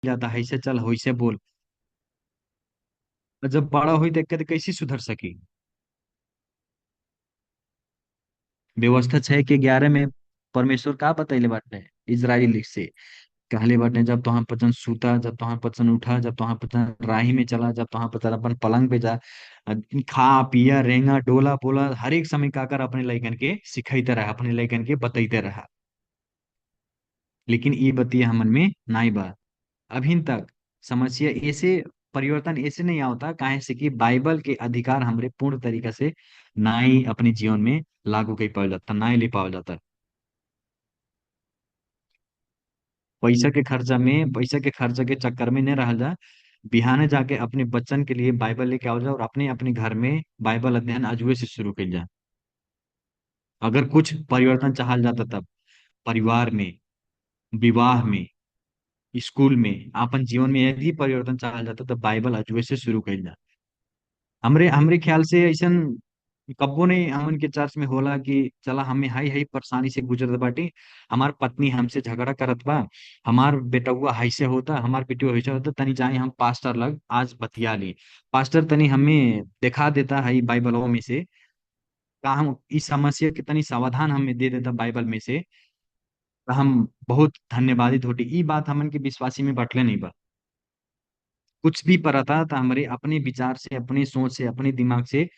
जाता है, ऐसे चल वैसे बोल। और जब बड़ा हुई देख के तो कैसे सुधर सकी। व्यवस्था 6 के 11 में परमेश्वर का बतैले बाटे इजराइल से। कहले बाटे, जब तोहार पचन सूता, जब तोहार पचन उठा, जब तोहार पचन राही में चला, जब तोहार पचन अपन पलंग पे जा, अ, खा पिया रेंगा डोला बोला, हर एक समय का कर अपने लइकन के सिखैते रहा, अपने लइकन के बतैते रहा। लेकिन ये बतिया हमन में नाई बा अभी तक। समस्या ऐसे, परिवर्तन ऐसे नहीं आता काहे से कि बाइबल के अधिकार हमरे पूर्ण तरीका से नाई अपने जीवन में लागू कर पावल जाता, नाई ले पावल जाता। पैसा के खर्चा के चक्कर में नहीं रह जा। बिहाने जाके अपने बच्चन के लिए बाइबल लेके आओ जा, और अपने अपने घर में बाइबल अध्ययन अजुए से शुरू कर जा। अगर कुछ परिवर्तन चाहल जाता तब परिवार में, विवाह में, स्कूल में, अपन जीवन में यदि परिवर्तन चाहल जाता तब बाइबल अजुए से शुरू कर जा। हमरे हमरे ख्याल से ऐसन कब्बो नहीं हमन के चर्च में होला कि चला हमें हाई हाई परेशानी से गुजरत बाटी, हमार पत्नी हमसे झगड़ा करत बा, हमार बेटुआ हाई से होता, हमार बेटुआ वैसे होता, तनी जाए हम पास्टर लग आज बतिया ली। पास्टर तनी हमें दिखा देता है बाइबलों में से, का हम इस समस्या के तनी समाधान हमें दे देता बाइबल में से, तो हम बहुत धन्यवादित होती। ई बात हमन के विश्वासी में बटले नहीं बा। कुछ भी परता था हमारे अपने विचार से, अपनी सोच से, अपने दिमाग से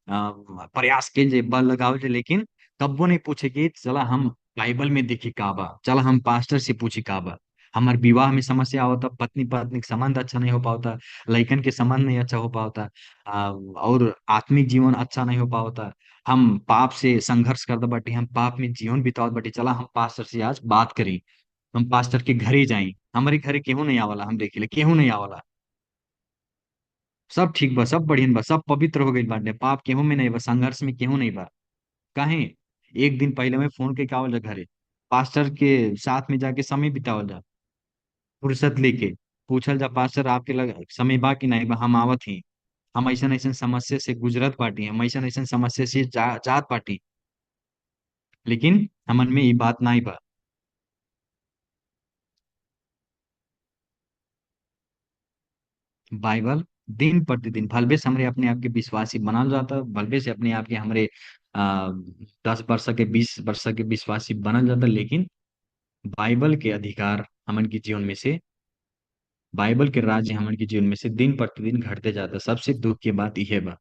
प्रयास के जे बल लगाओ जे, लेकिन कब्बो नहीं पूछे कि चला हम बाइबल में देखी का बा, चला हम पास्टर से पूछी का बा। हमारे विवाह में समस्या होता, पत्नी पत्नी के संबंध अच्छा नहीं हो पाता, लइकन के संबंध नहीं अच्छा हो पाता, और आत्मिक जीवन अच्छा नहीं हो पाता। हम पाप से संघर्ष करते बाटी, हम पाप में जीवन बितावत बाटी, चला हम पास्टर से आज बात करी, हम पास्टर के घरे जाई। हमारे घरे केहू नहीं आवला, हम देखिले केहू नहीं आवला। सब ठीक बा, सब बढ़िया बा, सब पवित्र हो गई बाटे, पाप केहू में नहीं बा, संघर्ष में केहू नहीं बा। काहे? एक दिन पहले में फोन के आवल जा घरे, पास्टर के साथ में जाके समय बितावल जा, फुर्सत लेके पूछल जा, पास्टर आपके लग समय बा कि नहीं बा, हम आवत ही। हम ऐसा ऐसा समस्या से गुजरत पाटी, हम ऐसा ऐसा समस्या से जात पाटी। लेकिन हमन में ये बात नहीं बा। बाइबल दिन प्रतिदिन भलबे से हमरे अपने आप के विश्वासी बनल जाता, भलबे से अपने आप के हमरे 10 वर्ष के 20 वर्ष के विश्वासी बनल जाता। लेकिन बाइबल के अधिकार हमन के जीवन में से, बाइबल के राज्य हमन के जीवन में से दिन प्रतिदिन घटते जाता। सबसे दुख की बात यह बा।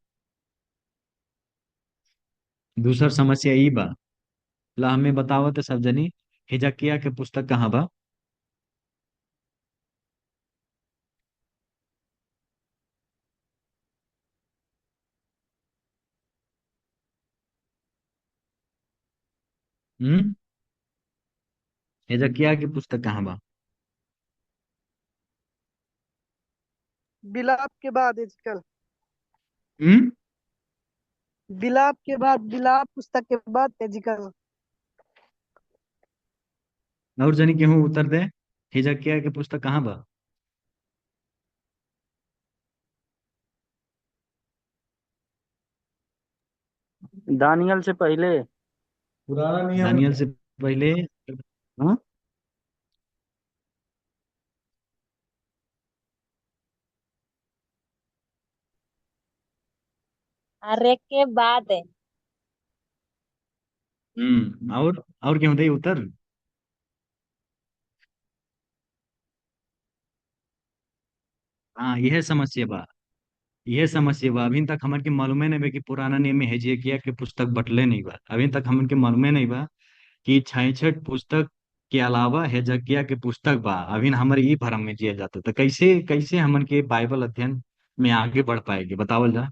दूसर समस्या ई बा, ला हमें बतावत सब जनी, हिजकिया के पुस्तक कहाँ बा? हम्म। हिजकिया के पुस्तक कहाँ बा? बिलाप के बाद आजकल, हम्म। बिलाप के बाद, बिलाप पुस्तक के बाद एजिकल। और जनी केहू उत्तर दे, हिजकिया के पुस्तक कहाँ बा? दानियल से पहले। पुराना नियम दानियल में। से पहले। हाँ। अरे के बाद है। और केहू दे उत्तर। हाँ, यह समस्या बा। यह समस्या बा, अभी तक हमन के मालूमे नहीं बा कि पुराना नियम में हिजकिया के पुस्तक बटले नहीं बा। अभी तक हमन के मालूमे नहीं बा कि 66 पुस्तक के अलावा हेजकिया के पुस्तक बा। अभी हमारे ई भरम में जिया जाता, तो कैसे कैसे हमन के बाइबल अध्ययन में आगे बढ़ पाएंगे बतावल जा।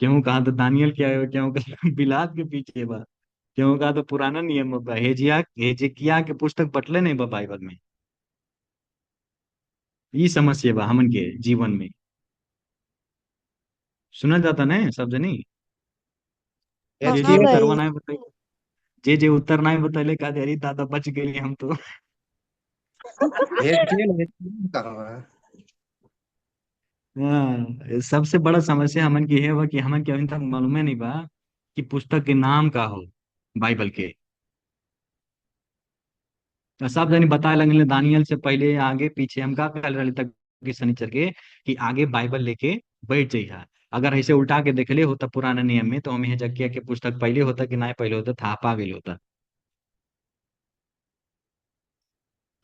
क्यों कहा तो दानियल क्या है, क्यों कहा बिलात के पीछे बा, क्यों कहा तो पुराना नियम बा, हेजकिया के पुस्तक बटले नहीं बा बाइबल में। ई समस्या बा हमन के जीवन में। सुना जाता ना सब जनी। जे हाँ जे भाई। उत्तरवा नहीं बताई, जे जे उत्तर नहीं बतैले का अरे दादा बच गए हम तो। एचटीएल कहाँ है? हाँ, सबसे बड़ा समस्या हमन की है वह कि हमन के अभी तक मालूमे नहीं बा कि पुस्तक के नाम का हो बाइबल के। सब जनी बताए लगले दानियल से पहले आगे पीछे हम का कर रहे तक कि शनिचर के कि आगे बाइबल लेके बैठ जाइए। अगर ऐसे उल्टा के देखले होता पुराने नियम में तो हम हेजकिया के पुस्तक पहले होता कि ना पहले होता था पा गेल होता।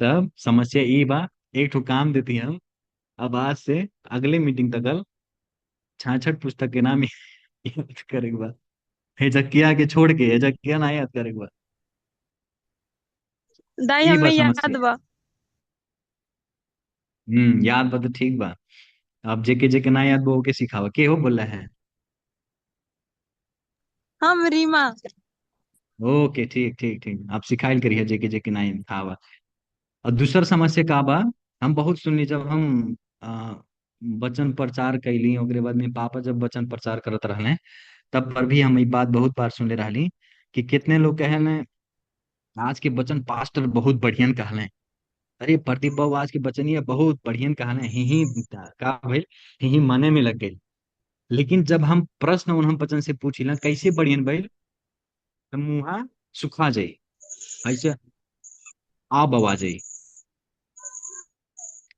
तब समस्या ई बा, एक ठो काम देती हम, अब आज से अगले मीटिंग तक 66 पुस्तक के नाम याद करे के बा। हेजकिया के छोड़ के हेजकिया ना याद करे के बा। दाई ई बा हमें याद समस्या। बा। याद बा तो ठीक बा। अब जेके जेके ना याद बा ओके सिखावा के हो बोला है। हम रीमा। ओके ठीक ठीक ठीक, आप सिखाइल करिए जेके जेके ना याद आवा। और दूसर समस्या का बा, हम बहुत सुनली जब हम वचन प्रचार कैली ओकरे बाद में पापा जब वचन प्रचार करत रहले तब पर भी हम ई बात बहुत बार सुनले रहली कि कितने लोग कहले आज के वचन पास्टर बहुत बढ़िया कहले। अरे प्रदीप बाबू आज के वचन ये बहुत बढ़िया कहले, ही का भइल, ही मने में लग गई। लेकिन जब हम प्रश्न उन हम वचन से पूछिला कैसे बढ़िया भइल, तो मुहा सुखा जाई, ऐसे आ बवा जाई।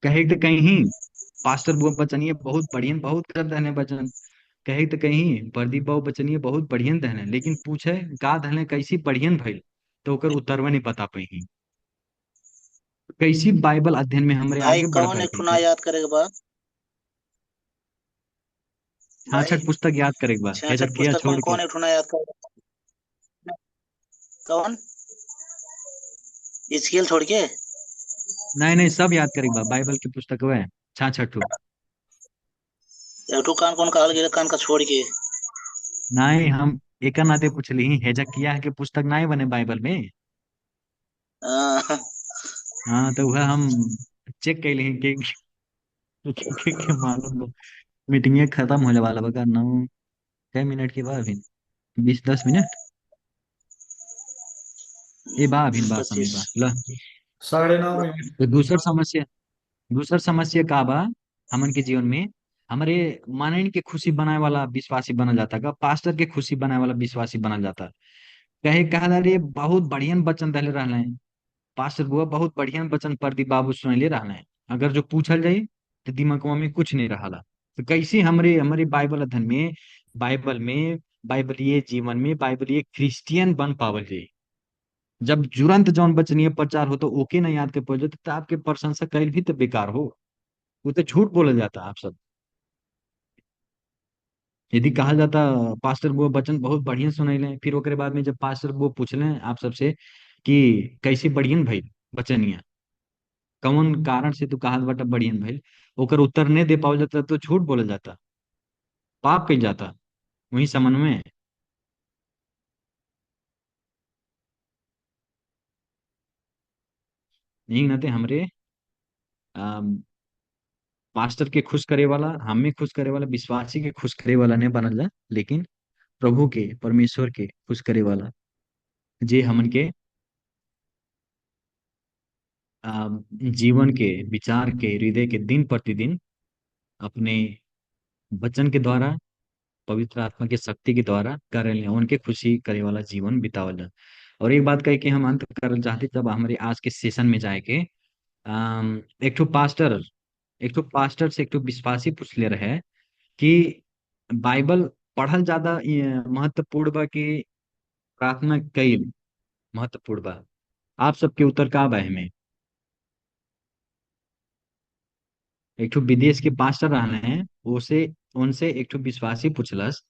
कहे तो कहीं पास्टर बुआ बचन ये बहुत बढ़िया बहुत कर दहने वचन, कहे तो कहीं प्रदीप बाबू बचन ये बहुत बढ़िया दहने, लेकिन पूछे का दहने कैसी बढ़िया भइल तो ओकर उत्तरवा नहीं बता पाई। कैसी बाइबल अध्ययन में हमरे भाई आगे बढ़ कौन पाई एक ठुना थी। याद करेगा बा? भाई 66 पुस्तक याद करेगा बा, 66 हेजकिया पुस्तक छोड़ में के। कौन एक ठुना याद करेगा? कौन? इस्किल छोड़ के? नहीं नहीं सब याद करेगा बा, बाइबल की पुस्तक है 66। एक ठो कान कौन कहल गेल कान का छोड़ के? नहीं हम एक नाते पूछली हेजकिया के पुस्तक नहीं बने बाइबल में। हाँ, हाँ तो वह हम चेक कैली कि मालूम मीटिंग खत्म होने वाला बका 9 6 मिनट के बाद अभी 20 10 मिनट ये बा अभी बा समय 25। बा ल। 9:30 मिनट। तो दूसर समस्या का बा, हमन के जीवन में हमारे मानन के खुशी बनाए वाला विश्वासी बनल जाता का पास्टर के खुशी बनाए वाला विश्वासी बनल जाता। कहे कहा रे बहुत बढ़िया वचन दले रहले हैं, पास्टर बुआ बहुत बढ़िया वचन प्रदीप बाबू सुनले रहले हैं, अगर जो पूछल जाई तो दिमागवा में कुछ नहीं रहा। तो कैसे हमरे हमारे बाइबल अध्ययन में बाइबलीय जीवन में बाइबलीय क्रिश्चियन बन पावल जाई। जब तुरंत जौन वचनीय प्रचार हो तो ओके ना याद के पड़ तो आपके प्रशंसा कैल भी तो बेकार हो, वो तो झूठ बोला जाता आप सब। यदि कहा जाता पास्टर वो वचन बहुत बढ़िया सुनैले, फिर ओकरे बाद में जब पास्टर वो पूछले आप सबसे कि कैसे बढ़िया भइल वचनिया, कौन कारण से तू कहा बटा बढ़िया भइल, ओकर उत्तर नहीं दे पावल जाता तो झूठ बोला जाता, पाप कइल जाता वही समन में। यही नाते हमरे पास्टर के खुश करे वाला, हमें खुश करे वाला, विश्वासी के खुश करे वाला नहीं बनल जा, लेकिन प्रभु के परमेश्वर के खुश करे वाला, जे हमन के जीवन के विचार के हृदय के दिन प्रतिदिन अपने वचन के द्वारा पवित्र आत्मा के शक्ति के द्वारा करे उनके खुशी करे वाला जीवन बितावल जा। और एक बात कह के हम अंत करल चाहते जब हमारे आज के सेशन में जाए के एक ठो पास्टर से एक ठो विश्वासी पूछ ले रहे कि बाइबल पढ़ल ज्यादा महत्वपूर्ण बा कि प्रार्थना कईल महत्वपूर्ण बा। आप सबके उत्तर का बा में। एक ठो विदेश के पास्टर रहने हैं, उसे उनसे एक ठो विश्वासी पूछलस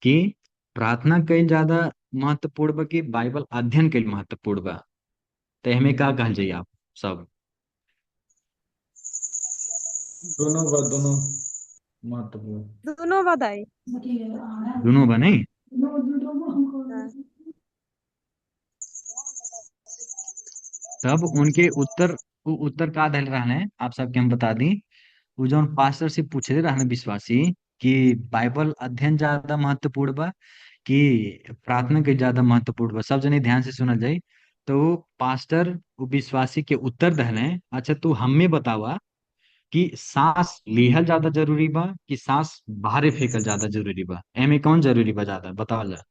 कि प्रार्थना कईल ज्यादा महत्वपूर्ण बा कि बाइबल अध्ययन कईल महत्वपूर्ण बा, तो हमें का कहल जाइए आप सब। दोनों बात दोनों महत्वपूर्ण। दोनों बताई। दोनों बा नहीं। हाँ। तब उनके उत्तर वो उत्तर का दल रहने आप सबके हम बता दी। वो जौन पास्टर से पूछले रहने विश्वासी कि बाइबल अध्ययन ज्यादा महत्वपूर्ण बा कि प्रार्थना के ज्यादा महत्वपूर्ण बा, सब जने ध्यान से सुनल जाई। तो वो पास्टर वो विश्वासी के उत्तर दहले, अच्छा तू हमें बतावा कि सांस लेहल ज्यादा जरूरी बा कि सांस बाहरे फेंकल ज्यादा जरूरी बा, एमे कौन जरूरी बा ज्यादा बतावल जा।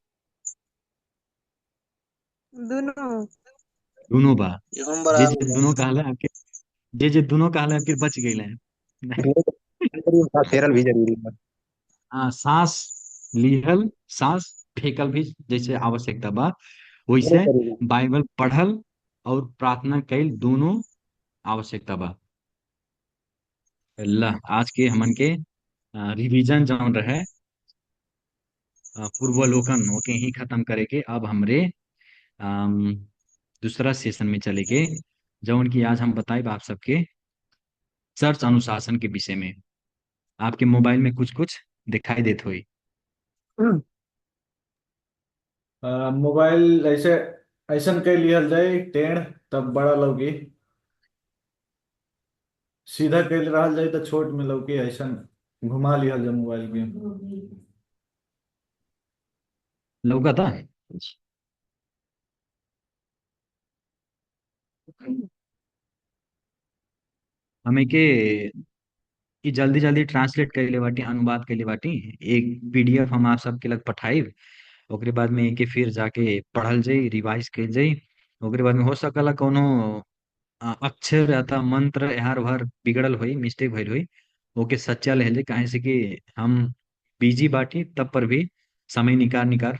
दोनों। दोनों बा। इहुम जे बराबर जे बा। दोनों कहला आपके, जे जे दोनों कहला आपके बच गए हैं। फेरल भी जरूरी बा। हाँ, सांस लिहल, सांस फेंकल भी जैसे आवश्यकता बा, दोनों वैसे जरूरी बा। बाइबल पढ़ल और प्रार्थना कैल दोनों आवश्यकता बा। अल्लाह आज के हमन के रिवीजन जौन रहे, पूर्वावलोकन ओके ही खत्म करे के अब हमरे अम, दूसरा सेशन में चले के, जौन की आज हम बताए आप सबके चर्च अनुशासन के विषय में। आपके मोबाइल में कुछ कुछ दिखाई देत हुई। मोबाइल ऐसे ऐसन के लिहल जाए टेढ़, तब बड़ा लौकी। सीधा के रहल जाए तो छोट में लौकी, ऐसन घुमा लिहल जाए मोबाइल के। लौका था। हमें के ई जल्दी जल्दी ट्रांसलेट कर ले बाटी, अनुवाद कर ले बाटी। एक पीडीएफ हम आप सबके लग पठाइब, ओकरे बाद में एके फिर जाके पढ़ल जाई, रिवाइज कइल जाई। ओकरे बाद में हो सकला कोनो अक्षर या त मंत्र एहर भर बिगड़ल होई, मिस्टेक भइल होई, ओके सच्चा ले जाई। काहे से कि हम बिजी बाटी, तब पर भी समय निकाल निकाल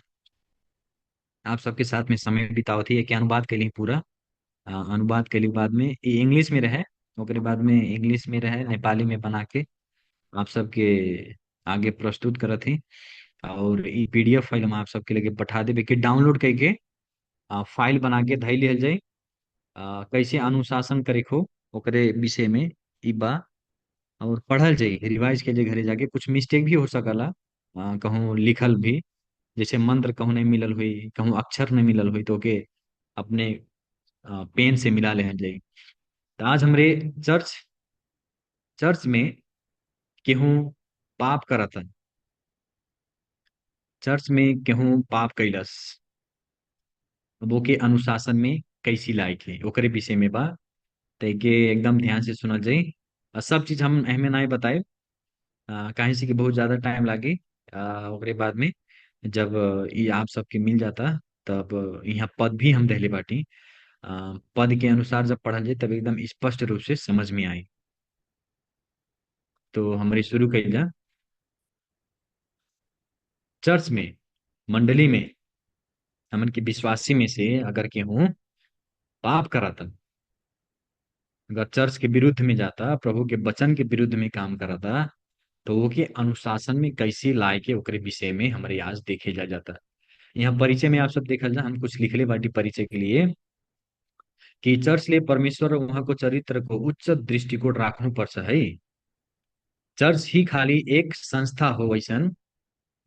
आप सबके साथ में समय बितावत ही के अनुवाद के लिए पूरा अनुवाद के लिए बाद में ई इंग्लिश में रहे, ओकरे बाद में इंग्लिश में रहे, नेपाली में बना के आप सबके आगे प्रस्तुत करत ही। और ई पीडीएफ फाइल हम आप सबके लगे पठा देबे कि डाउनलोड करके फाइल बना के धैल लिहल जाई। कैसे अनुशासन करे हो ओकरे विषय में ई बा, और पढ़ल जाई, रिवाइज के जे घरे जाके। कुछ मिस्टेक भी हो सकला, कहूँ लिखल भी, जैसे मंत्र कहूँ नहीं मिलल हुई, कहूँ अक्षर नहीं मिलल हुई, तो ओके अपने पेन से मिला ले जाई। तो आज हमरे चर्च चर्च में केहू पाप करत हन, चर्च में केहू पाप कैलस, अब ओके अनुशासन में कैसी लायक है ओकरे विषय में बा। ते के एकदम ध्यान से सुनल जाई। सब चीज हम एहमे नहीं बताए, काहे से कि बहुत ज्यादा टाइम लागी। ओकरे बाद में जब ये आप सबके मिल जाता, तब यहाँ पद भी हम देले बाटी। पद के अनुसार जब पढ़ल जाए तब एकदम स्पष्ट रूप से समझ में आई। तो हमारी शुरू कइल जा। चर्च में, मंडली में, हमन के विश्वासी में से अगर केहू पाप करता, अगर चर्च के विरुद्ध में जाता, प्रभु के वचन के विरुद्ध में काम करता, तो वो के अनुशासन में कैसे लाए के ओकरे विषय में हमारे आज देखे जा जाता। यहाँ परिचय में आप सब देखल जा, हम कुछ लिखले बाटी परिचय के लिए कि चर्च ले परमेश्वर और वहाँ को चरित्र को उच्च दृष्टिकोण राख्नु पर्छ है। चर्च ही खाली एक संस्था हो वैसन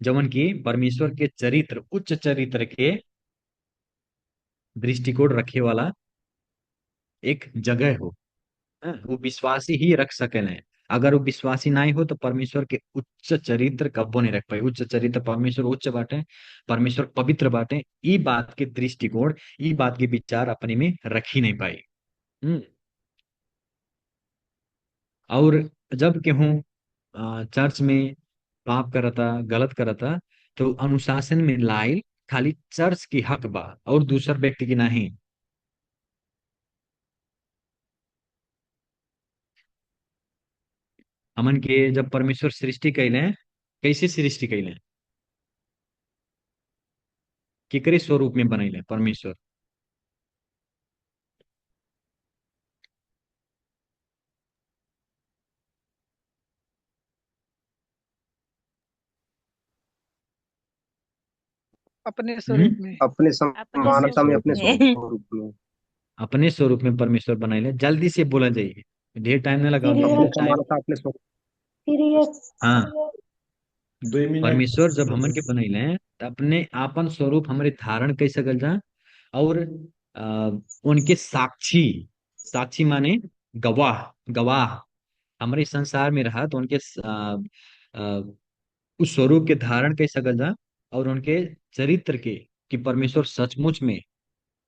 जवन की परमेश्वर के चरित्र, उच्च चरित्र के दृष्टिकोण रखे वाला एक जगह हो। वो विश्वासी ही रख सकेले। अगर वो विश्वासी नहीं हो तो परमेश्वर के उच्च चरित्र कब्बो नहीं रख पाए। उच्च चरित्र, परमेश्वर उच्च बाटे, परमेश्वर पवित्र बाटे, ई बात के दृष्टिकोण, ई बात के विचार अपने में रख ही नहीं पाई। हम्म। और जब केहू चर्च में पाप करता, गलत करता, तो अनुशासन में लाइल खाली चर्च की हक बा और दूसर व्यक्ति की नहीं। हमन के जब परमेश्वर सृष्टि कैले, कैसे सृष्टि कैले, केकरे स्वरूप में बनैले परमेश्वर? अपने हम्म। स्वरूप में। अपने अपने अपने समानता में, स्वरूप स्वरूप अपने में, में। स्वरूप में। अपने स्वरूप में परमेश्वर बनाइले। जल्दी से बोला जाइए, ढेर टाइम नहीं लगाओ, अपने बहुत टाइम। समानता, अपने स्वरूप। हाँ, 2 मिनट। परमेश्वर जब हमन के बनैले तो अपने आपन स्वरूप हमरे धारण कर सकल जा। और आ, उनके साक्षी, साक्षी माने गवाह, गवाह हमारे संसार में रहा, तो उनके आ, उस स्वरूप के धारण कर सकल जा। और उनके चरित्र के, कि परमेश्वर सचमुच में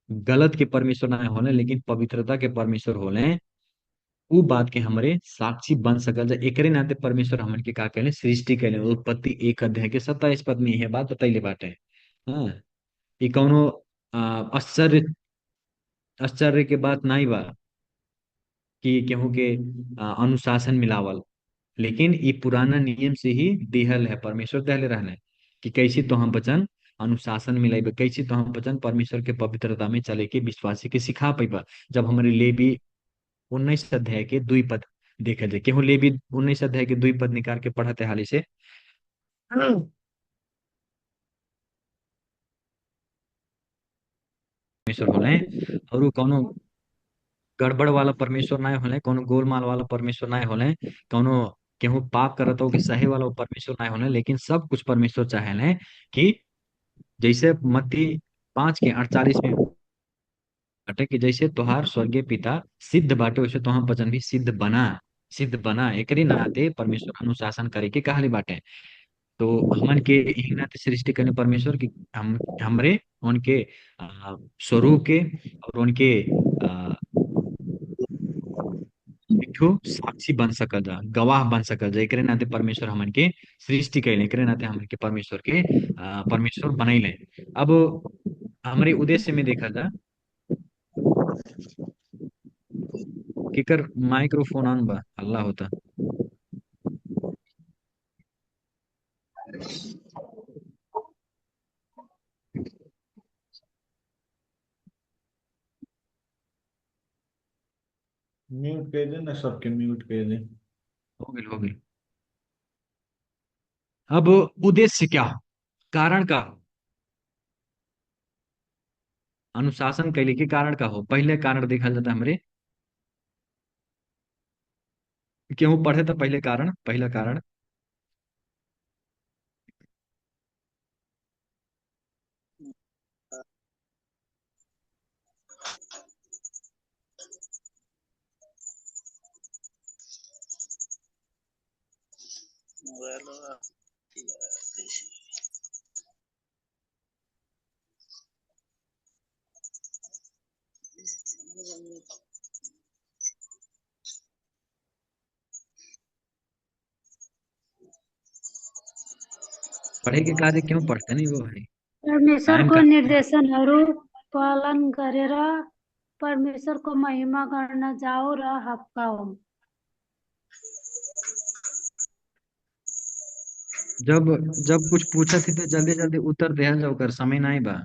गलत के परमेश्वर ना होले लेकिन पवित्रता के परमेश्वर होले, उ बात के हमरे साक्षी बन सकल जा। एकरे नाते परमेश्वर हमन के का कहले, सृष्टि कहले। उत्पत्ति 1 अध्याय के 27 पद में यह बात बतैले बाटे। हाँ, ये कौनो आश्चर्य आश्चर्य के बात नाई बा कि केहू के अनुशासन मिलावल। लेकिन ये पुराना नियम से ही दिहल है, परमेश्वर दहले रहले कि कैसे तो हम वचन अनुशासन मिलाइबे, कैसे तो हम वचन परमेश्वर के पवित्रता में चले के विश्वासी के सिखा पैबा। जब हमारे लेवी 19 अध्याय के 2 पद देखे जाए, केहू लेवी 19 अध्याय के 2 पद निकाल के पढ़ते हाली से। परमेश्वर होले, और वो कौनो गड़बड़ वाला परमेश्वर ना होले, कोनो गोलमाल वाला परमेश्वर ना होले, कोनो केहू पाप करत हो कि सहे वाला परमेश्वर ना होले। लेकिन सब कुछ परमेश्वर चाहेले कि जैसे मत्ती 5 के 48 में बाटे कि जैसे तोहार स्वर्गीय पिता सिद्ध बाटे, वैसे तो हम वचन भी सिद्ध बना एकरी नाते परमेश्वर अनुशासन करे के कहली बाटे। तो हमन के यही नाते सृष्टि करने परमेश्वर की हम हमरे उनके स्वरूप के और उनके एक ठो साक्षी बन सकल जा, गवाह बन सकल जा। एकरे नाते परमेश्वर हमन के सृष्टि कैले, एकरे नाते हमन के परमेश्वर के परमेश्वर बनैले। अब हमारे उद्देश्य में देखा जा केकर माइक्रोफोन ऑन बा, हल्ला होता। म्यूट कर दे ना, सबके म्यूट कर दे। हो गई। अब उद्देश्य क्या हो, कारण का हो, अनुशासन कैले के कारण का हो। पहले कारण देखा जाता है हमरे, क्यों पढ़े तो पहले कारण, पहला कारण मोबाइल पढ़े के कार्य क्यों पढ़ते नहीं वो है टाइम परमेश्वरको का। निर्देशनहरू पालन गरेर परमेश्वरको महिमा गर्न जाऊ र हप्काऊ। जब जब कुछ पूछा थी तो जल्दी जल्दी उत्तर दे जाओ, कर समय ना ही बा।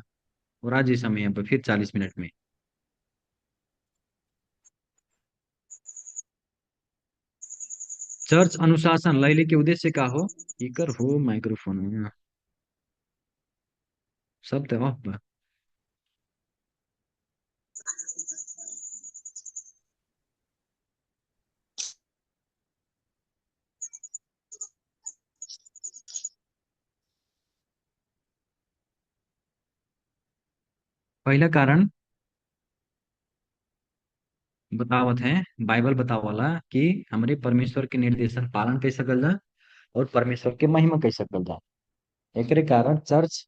और आज ही समय है फिर 40 मिनट में। चर्च अनुशासन लैले के उद्देश्य का हो, इकर हो माइक्रोफोन में सब तो ऑफ बा। पहला कारण बतावत है, बाइबल बतावला कि हमरे परमेश्वर के निर्देशन पालन कर सकल जा और परमेश्वर के महिमा कर सकल जा। एकरे कारण चर्च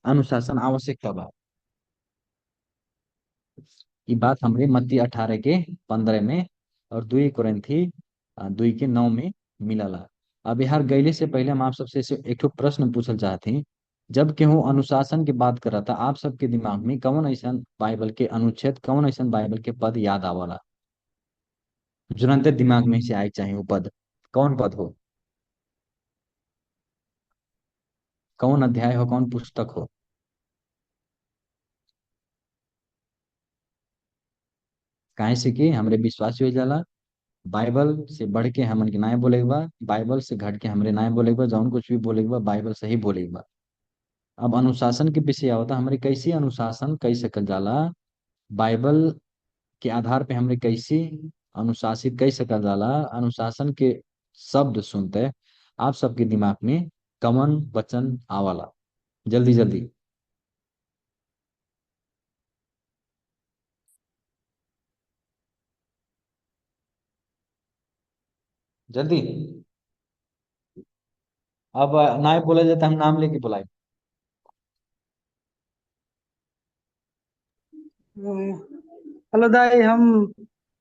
अनुशासन आवश्यकता बा। ये बात हमरे मत्ती 18 के 15 में और 2 कुरिन्थी 2 के 9 में मिलला। अब यार गैले से पहले हम आप सबसे एक ठो प्रश्न पूछल चाहते हैं। जब केहू अनुशासन की बात कर रहा था, आप सबके दिमाग में कौन ऐसा बाइबल के अनुच्छेद, कौन ऐसा बाइबल के पद याद आवला? तुरंत दिमाग में से आए चाहे वो पद, कौन पद हो, कौन अध्याय हो, कौन पुस्तक हो? काहे से कि हमरे विश्वास हो जाला बाइबल से बढ़ के हमन के नाय बोले बा, बाइबल से घट के हमरे नाय बोले बा। जौन कुछ भी बोले बा बाइबल से ही बोले बा। अब अनुशासन के विषय आवता, हमरे कैसे अनुशासन कह सकल जाला, बाइबल के आधार पे हमरे कैसे अनुशासित कह सकल जाला। अनुशासन के शब्द सुनते आप सबके दिमाग में कौन वचन आवाला? जल्दी जल्दी जल्दी। अब नाय बोला जाता, हम नाम लेके बुलाए। हेलो दाई, हम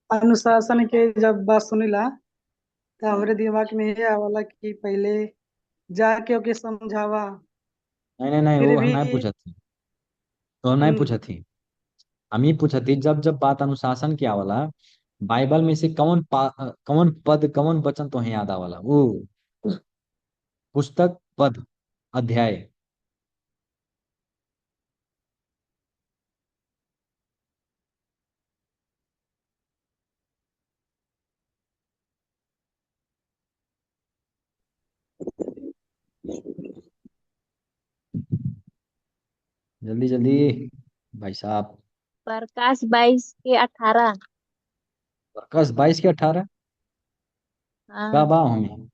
अनुशासन के जब बात सुनिला तो हमरे दिमाग में ये आवाला कि पहले जाके ओके समझावा। नहीं नहीं नहीं, फिर वो हम भी नहीं पूछा थी, तो हम नहीं पूछा थी। हम ही पूछती जब जब बात अनुशासन के आवला, बाइबल में से कौन पद कौन वचन तो याद आवला वो पुस्तक पद अध्याय। जल्दी जल्दी भाई साहब। प्रकाश 22 के 18। प्रकाश 22 के 18। का हाँ। बा हमें।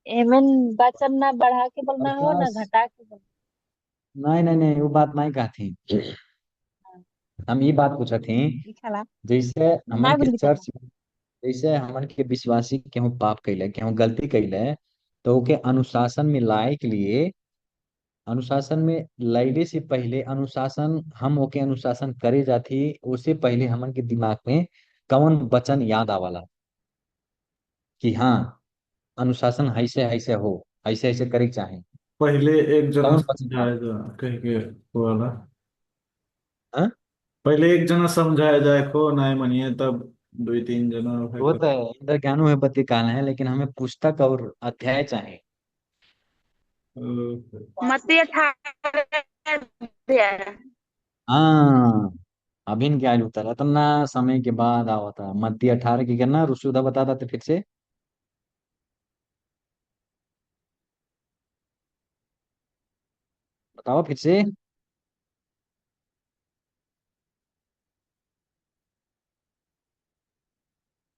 एमन वचन ना बढ़ा के बोलना हो ना प्रकाश, घटा के बोलना। नहीं नहीं नहीं वो बात नहीं कहा थी। हाँ, हम ये बात पूछा थी, लिखला जैसे हमन ना के भी लिखा था। चर्च में, जैसे हमन के विश्वासी केहू पाप कैले केहू गलती कैले, तो ओके अनुशासन में लाए के लिए, अनुशासन में लाइले से पहले अनुशासन हम ओके अनुशासन करे जाती उससे पहले हमन के दिमाग में कौन वचन याद आवाला कि हाँ अनुशासन ऐसे ऐसे हो, ऐसे ऐसे करे के चाहे। पहले एक जना कौन वचन याद। समझाया जा कह के वाला। हाँ? पहले एक जना समझाया जाए को नहीं मनिए तब दो तीन जना है वो तो है, इंद्र ज्ञानो है बत्ती काल है, लेकिन हमें पुस्तक और अध्याय चाहिए। मत्ती 18 हाँ, अभिन क्या उतर इतना समय के बाद आवता मत्ती 18 की करना रुसुदा बता देते फिर से। बताओ फिर से।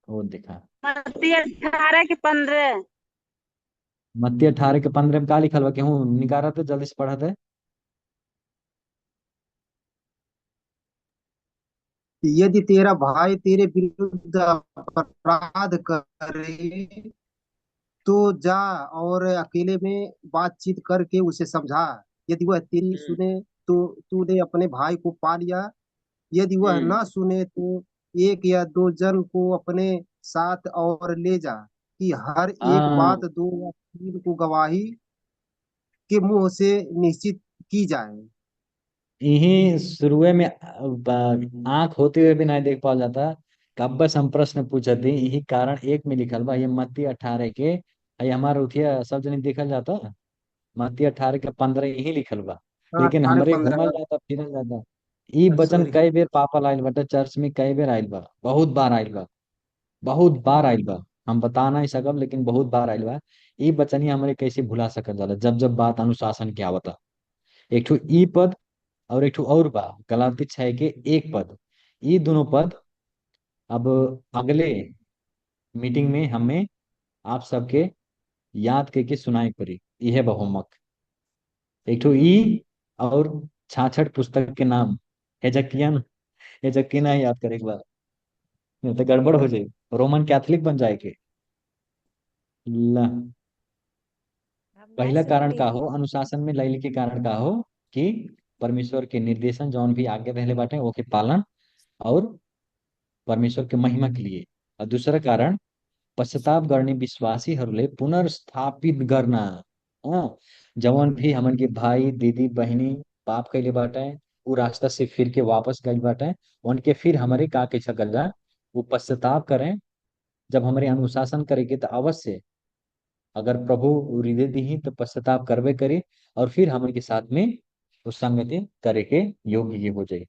वो दिखा। मत्ती 18 के 15। मत्ती 18 के 15 में का लिखल बा केहू निकारा थे जल्दी से पढ़ा थे। यदि तेरा भाई तेरे विरुद्ध अपराध करे तो जा और अकेले में बातचीत करके उसे समझा। यदि वह तेरी हम्म। सुने तो तूने अपने भाई को पा लिया। यदि वह हम्म। न सुने तो एक या दो जन को अपने साथ और ले जा, कि हर एक हाँ, बात दो या तीन को गवाही के मुंह से निश्चित की जाए। यही शुरुए में आंख होते हुए भी नहीं देख पाया जाता। कब बस हम प्रश्न पूछे थे यही कारण एक में लिखल बा ये मत्ती 18 के। ये हमारा उठिया सब जने देखल जाता। मत्ती 18 के 15 यही लिखल बा। हाँ, लेकिन अठारह हमरे घूमल पंद्रह जाता फिरल जाता। ई वचन सॉरी। कई बेर पापा आइल बाटे चर्च में, कई बेर आइल बा, बहुत बार आइल बा, बहुत बार आइल बा। हम बता नहीं सकब लेकिन बहुत बार आइल बा। ई वचन ही हमरे कैसे भुला सकल जाला जब जब बात अनुशासन के आवता। एक ठो ई पद और एक ठो और बा गलाती 6 के 1 पद। ये दोनों पद अब अगले मीटिंग में हमें आप सबके याद करके सुनाई पड़ी। यह बहुमक एक ठो ई और 66 पुस्तक के नाम हेजकियन, हेजकियन है याद करे एक बार, नहीं तो गड़बड़ हो जाए, रोमन कैथोलिक बन जाए के। ला, हमरा पहला से कारण पढ़ी। का हो अनुशासन में लैली के कारण का हो कि परमेश्वर के निर्देशन जौन भी आगे रहले बाटे ओके पालन और परमेश्वर के महिमा के लिए। और दूसरा कारण पश्चाताप गर्ने विश्वासीहरूले पुनर्स्थापित गर्न। अँ, जवन भी हमन के भाई दीदी बहिनी पाप कैले बाटे उ रास्ता से फिर के वापस गइल बाटे, उनके फिर हमारे का के सकल जा वो पश्चाताप करें। जब हमारे अनुशासन करेंगे तो अवश्य, अगर प्रभु हृदय दी तो पश्चाताप करवे करे और फिर हमारे के साथ में उस संगति करे के योग्य ये हो जाए।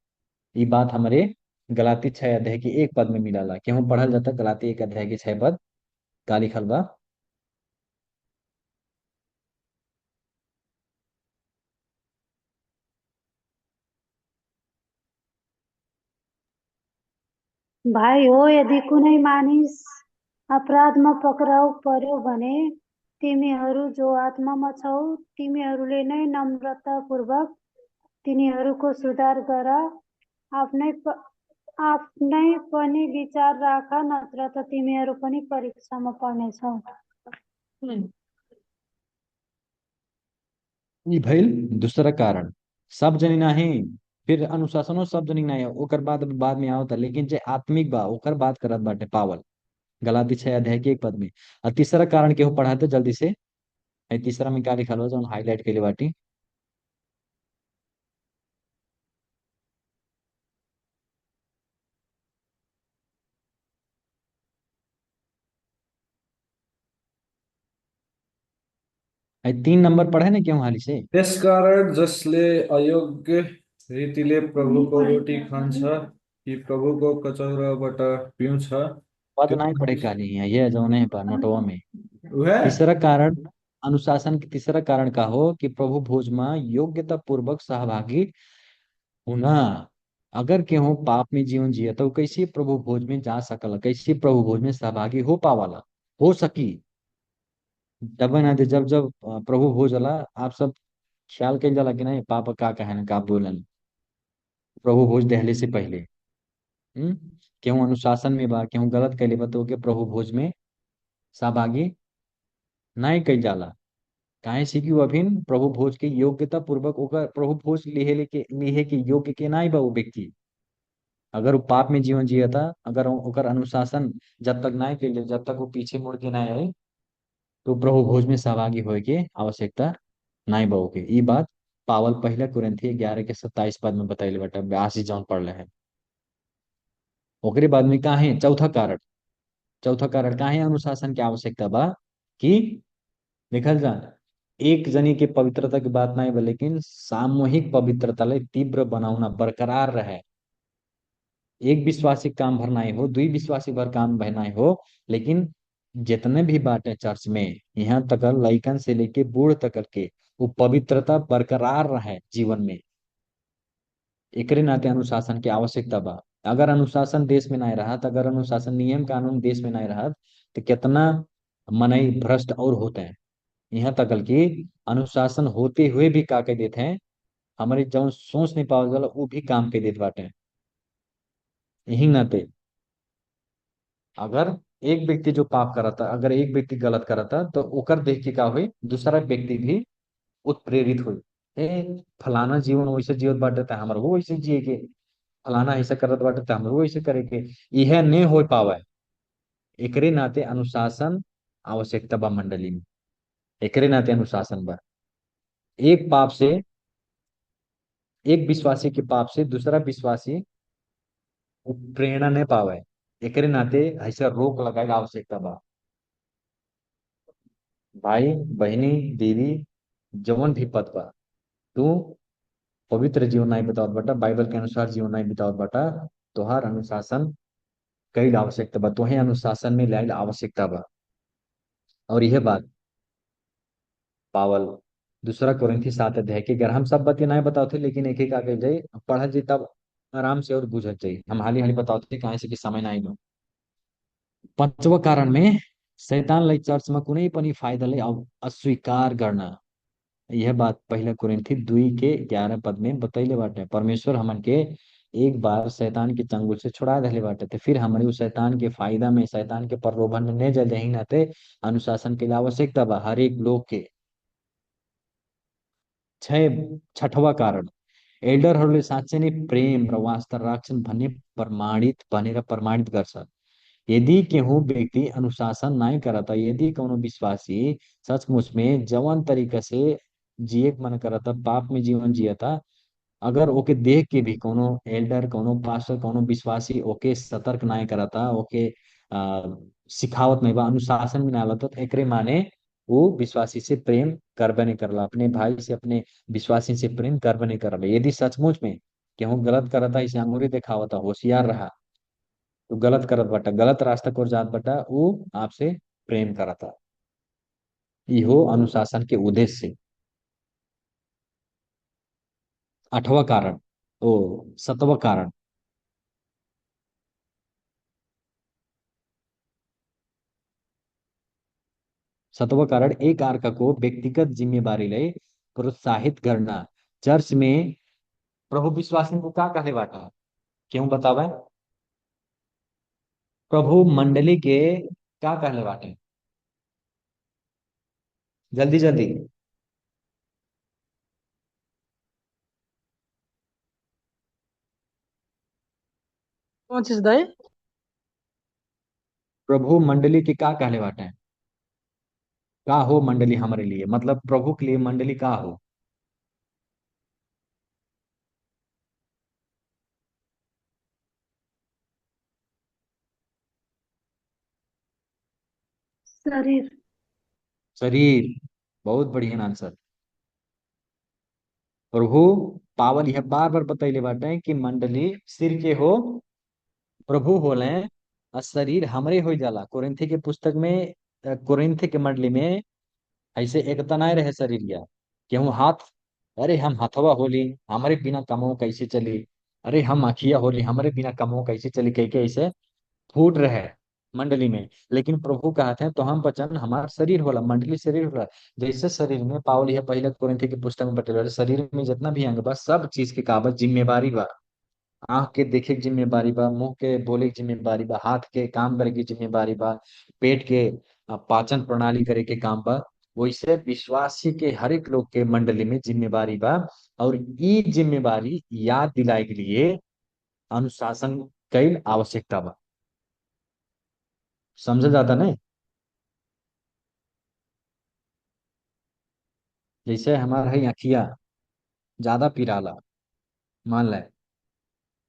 ये बात हमारे गलाती 6 अध्याय के 1 पद में मिलाला क्यों पढ़ल जाता गलाती 1 अध्याय के 6 पद का लिखल बा। भाइ हो, यदि कुनै मानिस अपराधमा पक्राउ पर्यो भने तिमीहरू जो आत्मामा छौ तिमीहरूले नै नम्रतापूर्वक तिनीहरूको सुधार गर। आफ्नै प- आफ्नै पनि विचार राख, नत्र त तिमीहरू पनि परीक्षामा पर्नेछौ। ई भइल दूसरा कारण। सब जनी नाही, फिर अनुशासनो सब जनी नाही ओकर बाद में आवता, लेकिन जे आत्मिक बा ओकर बात करत बाटे पावल गलाती 6 अध्याय के 1 पद में। और तीसरा कारण केहू पढ़ाते जल्दी से। है तीसरा में क्या लिखल हो जो हाईलाइट के लिए बाटी। तीन नंबर पढ़े ना क्यों हाली से? त्यसकारण जसले अयोग्य रीतिले प्रभुको रोटी खान्छ कि प्रभुको कचौराबाट पिउँछ पद त्यो नहीं पढ़े मानिस काली है ये जो नहीं पर नोटवा में। वह तीसरा कारण, अनुशासन के तीसरा कारण का हो कि प्रभु भोज में योग्यता पूर्वक सहभागी होना। अगर केहू पाप में जीवन जिए तो कैसे प्रभु भोज में जा सकल, कैसे प्रभु भोज में सहभागी हो पावाला, हो सकी? तब ना दे जब जब प्रभु भोज होला, आप सब ख्याल कल जाला कि नहीं पापा का कहन का बोलन प्रभु भोज दहले से पहले। हम्म। केहू अनुशासन में बा, केहू गलत कैले बा तो ओके प्रभु भोज में सहभागी नहीं कल जाला। काहे से कि वो अभिन प्रभु भोज के योग्यता पूर्वक ओकर प्रभु भोज लिहे के योग्य के नहीं बा वो व्यक्ति। अगर वो पाप में जीवन जियता, अगर ओकर अनुशासन जब तक नहीं कैले, जब तक वो पीछे मुड़ के नहीं आए, तो प्रभु भोज में सहभागी होए के आवश्यकता नहीं बा ओके। ई बात पावल पहला कुरिन्थी 11 के 27 पद में बताइले बाटे, आशी जौन पढ़ले है। ओकरे बाद में काहे चौथा कारण काहे अनुशासन की आवश्यकता बा कि लिखल जा एक जनी के पवित्रता की बात नहीं बा, लेकिन सामूहिक पवित्रता ले तीव्र बनाउना बरकरार रहे। एक विश्वासी काम भर नहीं हो, दुई विश्वासी भर काम भर नहीं हो, लेकिन जितने भी बाटे चर्च में, यहाँ तक लइकन से लेके बूढ़ तक के वो पवित्रता बरकरार रहे जीवन में। एकरे नाते अनुशासन की आवश्यकता बा। अगर अनुशासन देश में नहीं रहा, अगर अनुशासन नियम कानून देश में नहीं रहा, तो कितना मनई भ्रष्ट और होते हैं। यहाँ तक कि अनुशासन होते हुए भी का कह देते हैं, हमारे जो सोच नहीं पावल जाला वो भी काम के देते बाटे। यही नाते अगर एक व्यक्ति जो पाप करा था, अगर एक व्यक्ति गलत करा था, तो ओकर देख के का हुई दूसरा व्यक्ति भी उत्प्रेरित हुई। ए फलाना जीवन वैसे जियत बाटे त हमर वो वैसे जिए के, फलाना ऐसा करत बाटे त हमर वो वैसे करे के। यह नहीं हो पावे। एकरे नाते अनुशासन आवश्यकता बा मंडली में। एकरे नाते अनुशासन बा। एक पाप से, एक विश्वासी के पाप से दूसरा विश्वासी प्रेरणा नहीं पावे। एकरे नाते ऐसा रोक लगाए आवश्यकता बा। भाई बहनी दीदी जवन भी पद बा, तू पवित्र जीवन नहीं बितावत बाटा, बाइबल के अनुसार जीवन नहीं बितावत बाटा, तोहार अनुशासन कई आवश्यकता बा, तोहे अनुशासन में लाइल आवश्यकता बा। और यह बात पावल दूसरा कोरिन्थी 7 अध्याय के, अगर हम सब बातें नहीं बताते लेकिन एक एक आगे जाए पढ़ल जाए तब आराम से और बुझत जाए। हम हाली हाली बताते कहाँ से कि समय नहीं बा। पांचवा कारण में शैतान लाई चर्च में कुनै पनि फायदा लाई अस्वीकार करना। यह बात पहला कुरिन्थी 2 के 11 पद में बतैले बाटे। परमेश्वर हमन के एक बार शैतान के चंगुल से छुड़ा दिले बाटे, तो फिर हमारे उस शैतान के फायदा में, शैतान के प्रलोभन में नहीं जल नाते अनुशासन के लिए आवश्यकता बा हर एक लोग के। छठवा कारण, एल्डरहरूले साँच्चै नै प्रेम र वास्ता राख्छन् भन्ने प्रमाणित भनेर प्रमाणित गर्छ। यदि केहू व्यक्ति अनुशासन नहीं करता, यदि कोनो विश्वासी सचमुच में जवन तरीका से जिए के मन करता, पाप में जीवन जियता, अगर ओके देख के भी कोनो एल्डर, कोनो पास्टर, कोनो विश्वासी ओके सतर्क नहीं करता, ओके सिखावत नहीं बा, अनुशासन में ना लाता, तो एकरे माने वो विश्वासी से प्रेम करबे नहीं करला, अपने भाई से, अपने विश्वासी से प्रेम करबे नहीं करला। यदि सचमुच में केहू गलत करता, इसे अंगूरी दिखावता, होशियार रहा, तो गलत करत बाटा, गलत रास्ता को जात बाटा, वो आपसे प्रेम करता। इहो अनुशासन के उद्देश्य से। आठवां कारण, ओ सतवां कारण, सतवां कारण एक अर्का को व्यक्तिगत जिम्मेवारी ले प्रोत्साहित करना। चर्च में प्रभु विश्वासी को क्या कहने बाटा, क्यों बतावे? प्रभु मंडली के क्या कहने बाटे, जल्दी जल्दी। कौन चीज दाई? प्रभु मंडली के क्या कहने बाटे, का हो मंडली हमारे लिए, मतलब प्रभु के लिए मंडली का हो? शरीर। शरीर। बहुत बढ़िया आंसर। प्रभु पावल यह बार बार बतैले बाटे कि मंडली सिर के हो, प्रभु होले और शरीर हमरे हो जाला। कोरिन्थी के पुस्तक में कोरिन्थी के मंडली में ऐसे एकता नहीं रहे शरीरिया। केहू हाथ, अरे हम हथवा होली हमारे बिना कमो कैसे चली, अरे हम अखिया होली हमारे बिना कमो कैसे चली, कह के ऐसे फूट रहे मंडली में। लेकिन प्रभु कहते हैं तो हम वचन हमार शरीर होला, मंडली शरीर होला। जैसे शरीर में पावल यह पहले कोरिन्थी की पुस्तक में बतल, शरीर में जितना भी अंग बा सब चीज के काबज जिम्मेवारी बा। आंख के देखे के जिम्मेवारी बा, मुंह के बोले के जिम्मेवारी बा, हाथ के काम करे की जिम्मेवारी बा, पेट के पाचन प्रणाली करे के काम बा। वैसे विश्वासी के हर एक लोग के मंडली में जिम्मेवारी बा। और ई जिम्मेवारी याद दिलाए के लिए अनुशासन कई आवश्यकता बा। समझ जाता नहीं? जैसे हमारा है अखिया ज्यादा पिराला, मान ले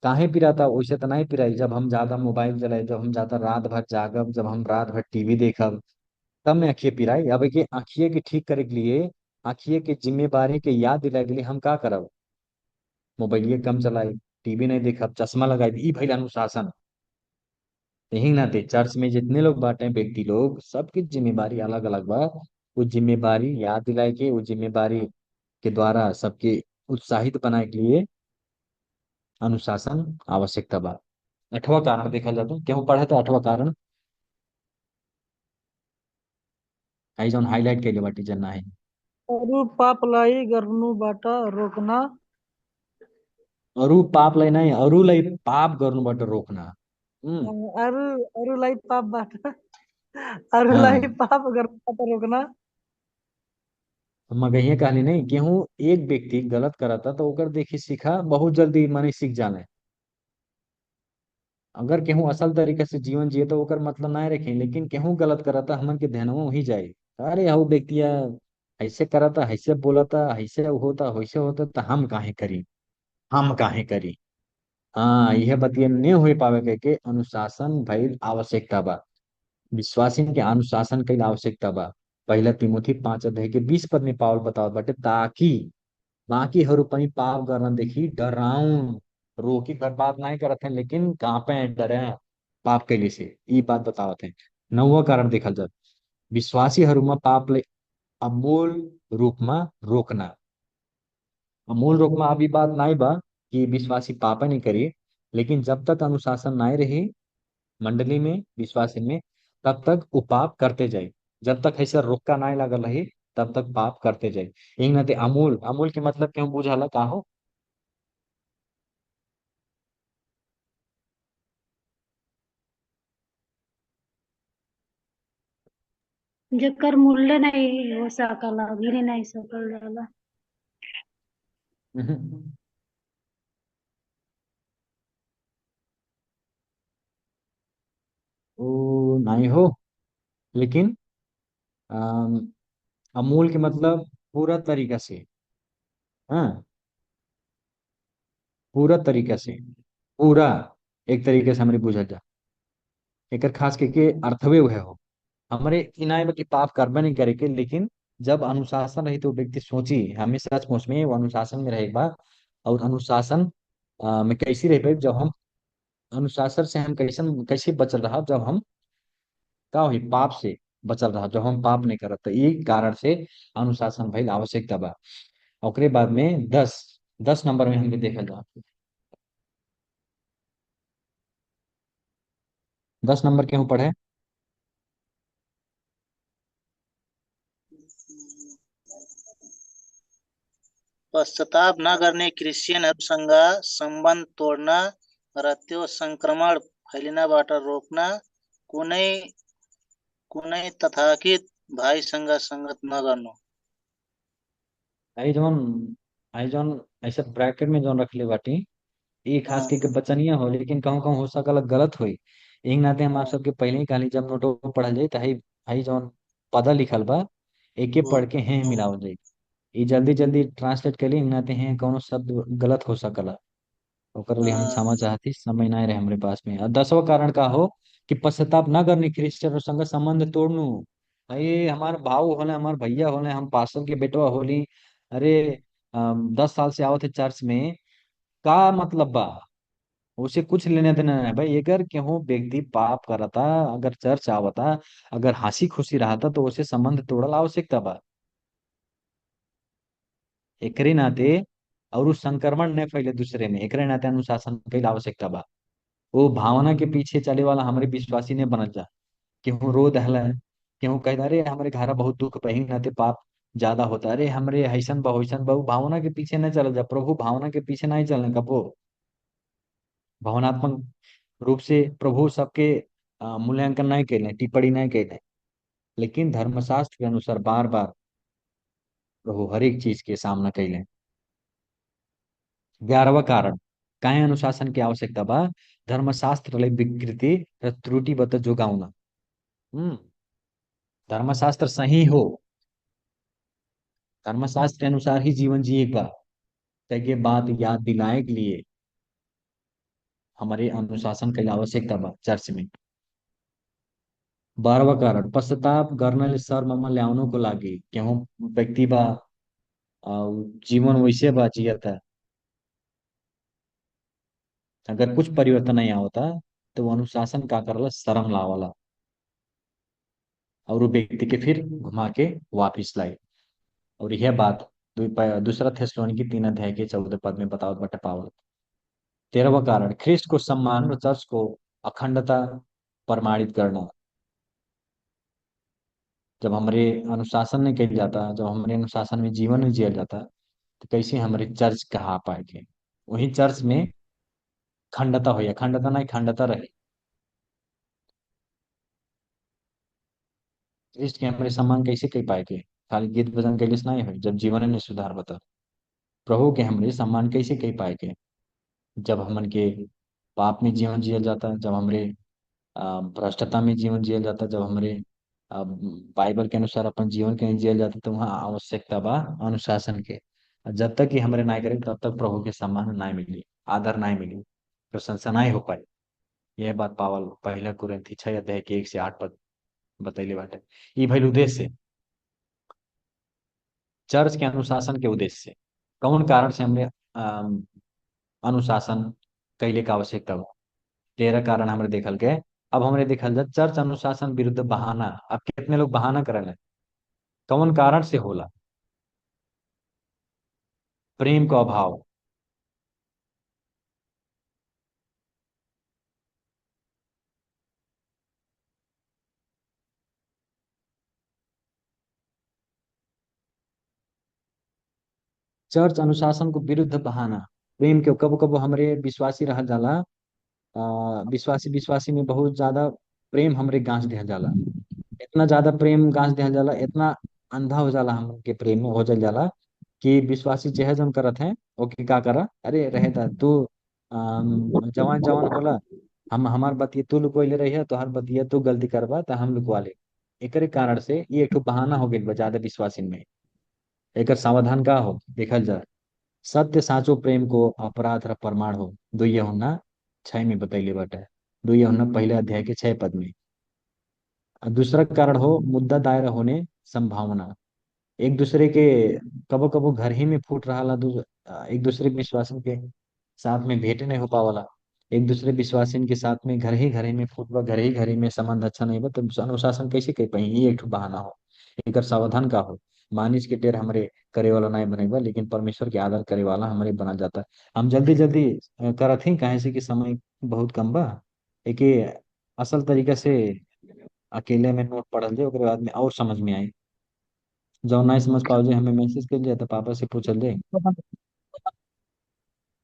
काहे पिराता, वैसे तो नहीं पिराई। जब हम ज्यादा मोबाइल चलाए, जब हम ज्यादा रात भर जागब, जब हम रात भर टीवी देखब, तब में आँखिए पिराई। अब के आँखिए के ठीक करे के लिए, आँखिए के जिम्मेवारी के याद दिलाए के लिए हम का करब? मोबाइलिए कम चलाई, टीवी नहीं देखब, चश्मा लगाई, ई भइल अनुशासन। यही नाते चर्च में जितने लोग बाटे व्यक्ति लोग, सबकी जिम्मेवारी अलग अलग बा। वो जिम्मेवारी याद दिलाए के, वो जिम्मेवारी के द्वारा सबके उत्साहित बनाए के लिए अनुशासन आवश्यकता बा। अठवा कारण देखा जाता, क्यों पढ़े तो अठवा कारण आई जौन हाईलाइट कैले बाटी जना है। अरु पाप लाई गर्नु बाटा रोकना। अरु पाप लाई नहीं, अरु लाई पाप गर्नुबाट रोक्न। अरु अरु लाई पाप बाटा अरु लाई हाँ, पाप गर्नु बाटा रोकना। मगहिए कहली नहीं, केहू एक व्यक्ति गलत करता तो ओकर देखी सीखा बहुत जल्दी माने सीख जाने। अगर केहू असल तरीके से जीवन जिए तो ओकर मतलब ना रखे, लेकिन केहू गलत करता हमन के ध्यान वही जाए। अरे हऊ व्यक्तिया ऐसे करता, ऐसे बोलता, ऐसे होता, वैसे होता, तो हम काहे करी, हम काहे करी। हाँ, यह बतिया नहीं हो पावे के अनुशासन भइल आवश्यकता बा। विश्वासी के अनुशासन के आवश्यकता बा। पहला तिमोथी 5 अध्याय के 20 पद में पावल बतावत बाटे, ताकि बाकी हरू पनि पाप गर्न देखि डराउन। रोकी बर्बाद नहीं करत हैं, लेकिन कांपे डरे पाप कैले से, ई बात बतावत है। नौवा कारण देखल जात, विश्वासी हरूमा पापले अमूल रूप में रोकना। अमूल रूप में अभी बात नहीं बा कि विश्वासी पाप नहीं करी, लेकिन जब तक अनुशासन नहीं रही मंडली में, विश्वासी में, तब तक वो पाप करते जाए। जब तक ऐसा रोका नहीं लगल रही, तब तक पाप करते जाए। यही नाते अमूल, अमूल के मतलब क्यों बुझाला का हो? जेकर मूल्य नहीं हो सकला, गिरे नहीं सकल जाला। हम्म। वो नहीं हो, लेकिन अम, अमूल के मतलब पूरा तरीका से। हाँ, पूरा तरीका से, पूरा एक तरीके से हमारे बुझल जा। एक खास करके अर्थवे वह हो हमारे इनाय में कि पाप कर्म नहीं करे के, लेकिन जब अनुशासन रही तो व्यक्ति सोची हमें सच मुच में वो अनुशासन में रहेगा। और अनुशासन में कैसी रह पाए, जब हम अनुशासन से हम कैसे कैसे बचल रहा, जब हम का हुई पाप से बचल रहा, जब हम पाप नहीं करत, तो ये कारण से अनुशासन भइल आवश्यकता बा। ओकरे बाद में 10 नंबर में हमके देखल जा, 10 नंबर क्यों पढ़े? पश्चाताप न करने क्रिश्चियन संघ संबंध तोड़ना, रत्यो संक्रमण फैलिनाबाट रोक्न, कुनै कुनै तथाकथित भाइसँग संगत नगर्नु। आई जौन आई जौन ऐसे ब्रैकेट में जौन रख ले बाटी, ये खास करके बचनिया हो, लेकिन कहूँ कहूँ हो सकल गलत होई। एक नाते हम आप सबके पहले ही कहानी जब नोटो पढ़ल जाई, तही हई जौन पदा लिखल बा, एके पढ़ के हैं मिलावल जाई। ये जल्दी जल्दी ट्रांसलेट कर ली नाते हैं, कोनो शब्द गलत हो सकला, ओकर लिए हम क्षमा चाहती, समय ना रहे हमारे पास में। और 10वां कारण का हो कि पश्चाताप न करनी, क्रिश्चियन संग संबंध तोड़नू। भाई हमारे भाऊ होले, हमारे भैया होले, हम पास्टर के बेटवा होली। अरे 10 साल से आवत है चर्च में, का मतलब बा? उसे कुछ लेने देना नहीं भाई। अगर केहू व्यक्ति पाप करता, अगर चर्च आवता, अगर हंसी खुशी रहता, तो उसे संबंध तोड़ल आवश्यकता बा। एकरे नाते, और उस संक्रमण ने फैले दूसरे में, एकरे नाते अनुशासन के आवश्यकता बा। वो भावना के पीछे चले वाला हमारे विश्वासी ने बनल जा। केहू रो दहला है, केहू कह अरे हमारे घर बहुत दुख बही नाते पाप ज्यादा होता, अरे हमरे ऐसन बहु ऐसन बहु, भावना के पीछे न चल जा। प्रभु भावना के पीछे नहीं चलने का वो भावनात्मक रूप से प्रभु सबके मूल्यांकन नहीं कैले, टिप्पणी नहीं कैले। लेकिन धर्मशास्त्र के अनुसार बार बार प्रभु हर एक चीज के सामना कैले। 11वां कारण, काहे अनुशासन की आवश्यकता बा? धर्मशास्त्र विकृति र त्रुटि बत जोगाउन। हम्म धर्मशास्त्र सही हो, धर्मशास्त्र के अनुसार ही जीवन जिए बा। तो ये बात याद दिलाए के लिए हमारे अनुशासन की आवश्यकता बा चर्च में। 12वां कारण, पश्चाताप गर्न सर ममा ल्याउनु को लागि। केहू व्यक्ति बा जीवन वैसे बा जियता, अगर कुछ परिवर्तन नहीं आवता, तो वो अनुशासन का करला, शर्म लावाला, और वो व्यक्ति के फिर घुमा के वापिस लाई। और यह बात दूसरा थेस्सलोनिकी 3 अध्याय के 14 पद में बतावत बटे पावल। 13वां कारण, ख्रिस्ट को सम्मान और चर्च को अखंडता प्रमाणित करना। जब हमारे अनुशासन नहीं किया जाता, जब हमारे अनुशासन में जीवन नहीं जिया जाता, तो कैसे हमारे चर्च कहाँ पाएंगे? वही चर्च में खंडता हो, या खंडता नहीं खंडता रहे, इसके हमारे सम्मान कैसे कर पाएंगे? खाली गीत भजन के लिए नहीं हो, जब जीवन में सुधार बता, प्रभु के हमरे सम्मान कैसे कर पाएंगे? जब हमन के पाप में जीवन जिया जाता, जब हमरे भ्रष्टता में जीवन जिया जाता, जब हमरे बाइबल के अनुसार अपन जीवन के नहीं जिया जाता, तो वहाँ आवश्यकता बा अनुशासन के। और जब तक कि हमरे ना करें, तब तक प्रभु के सम्मान ना मिली, आदर ना मिली, प्रशंसा ना हो पाए। यह बात पावल 1 कुरिन्थी 6 अध्याय के 1 से 8 पद बतैले बाटे। ई भइल उद्देश्य, चर्च के अनुशासन के उद्देश्य से कौन कारण से हमने अनुशासन कैले का आवश्यकता बा। 13 कारण हमरे देखल के। अब हमरे देखल जा चर्च अनुशासन विरुद्ध बहाना। अब कितने लोग बहाना करल, कौन कारण से होला? प्रेम का अभाव। चर्च अनुशासन को विरुद्ध बहाना, प्रेम के कबो कबो हमरे विश्वासी रह जाला, विश्वासी विश्वासी में बहुत ज्यादा प्रेम हमरे गांच दिया जाला। इतना ज्यादा प्रेम गांच दिया जाला, इतना अंधा हो जाला हम के प्रेम में हो जाला, कि विश्वासी चेहज हम करत हैं, ओके का करा, अरे रहे दा तू जवान जवान होला, हम हमार बतिया तू लुकोइले रही है, तो हर बतिया तू गलती करबा तो हम लुकवा ले। एकरे कारण से ये एक ठो बहाना हो गइल बा ज्यादा विश्वासी में। एकर समाधान का हो देखल जा, सत्य साचो प्रेम को अपराध र प्रमाण हो। 2 यूहन्ना 6 में बतैले बाटे, 2 यूहन्ना 1 अध्याय के 6 पद में। और दूसरा कारण हो मुद्दा दायर होने संभावना। एक दूसरे के कबो कबो घर ही में फूट रहा, एक दूसरे विश्वासन के साथ में भेंट नहीं हो पावला। एक दूसरे विश्वासिन के साथ में घर ही में फूट बा, घर ही में संबंध अच्छा नहीं बा, तो अनुशासन कैसे कर पाई? ये एक ठो बहाना हो। एकर सावधान का हो, मानिस के टेर हमरे करे वाला नहीं बनेगा, लेकिन परमेश्वर के आदर करे वाला हमरे बना जाता। हम जल्दी जल्दी करत ही काहे से कि समय बहुत कम बा। एक असल तरीका से अकेले में नोट पढ़ल जाए, ओकरे बाद में और समझ में आई। जब नहीं समझ पाओ जे हमें मैसेज कर दिया, तो पापा से पूछल दे।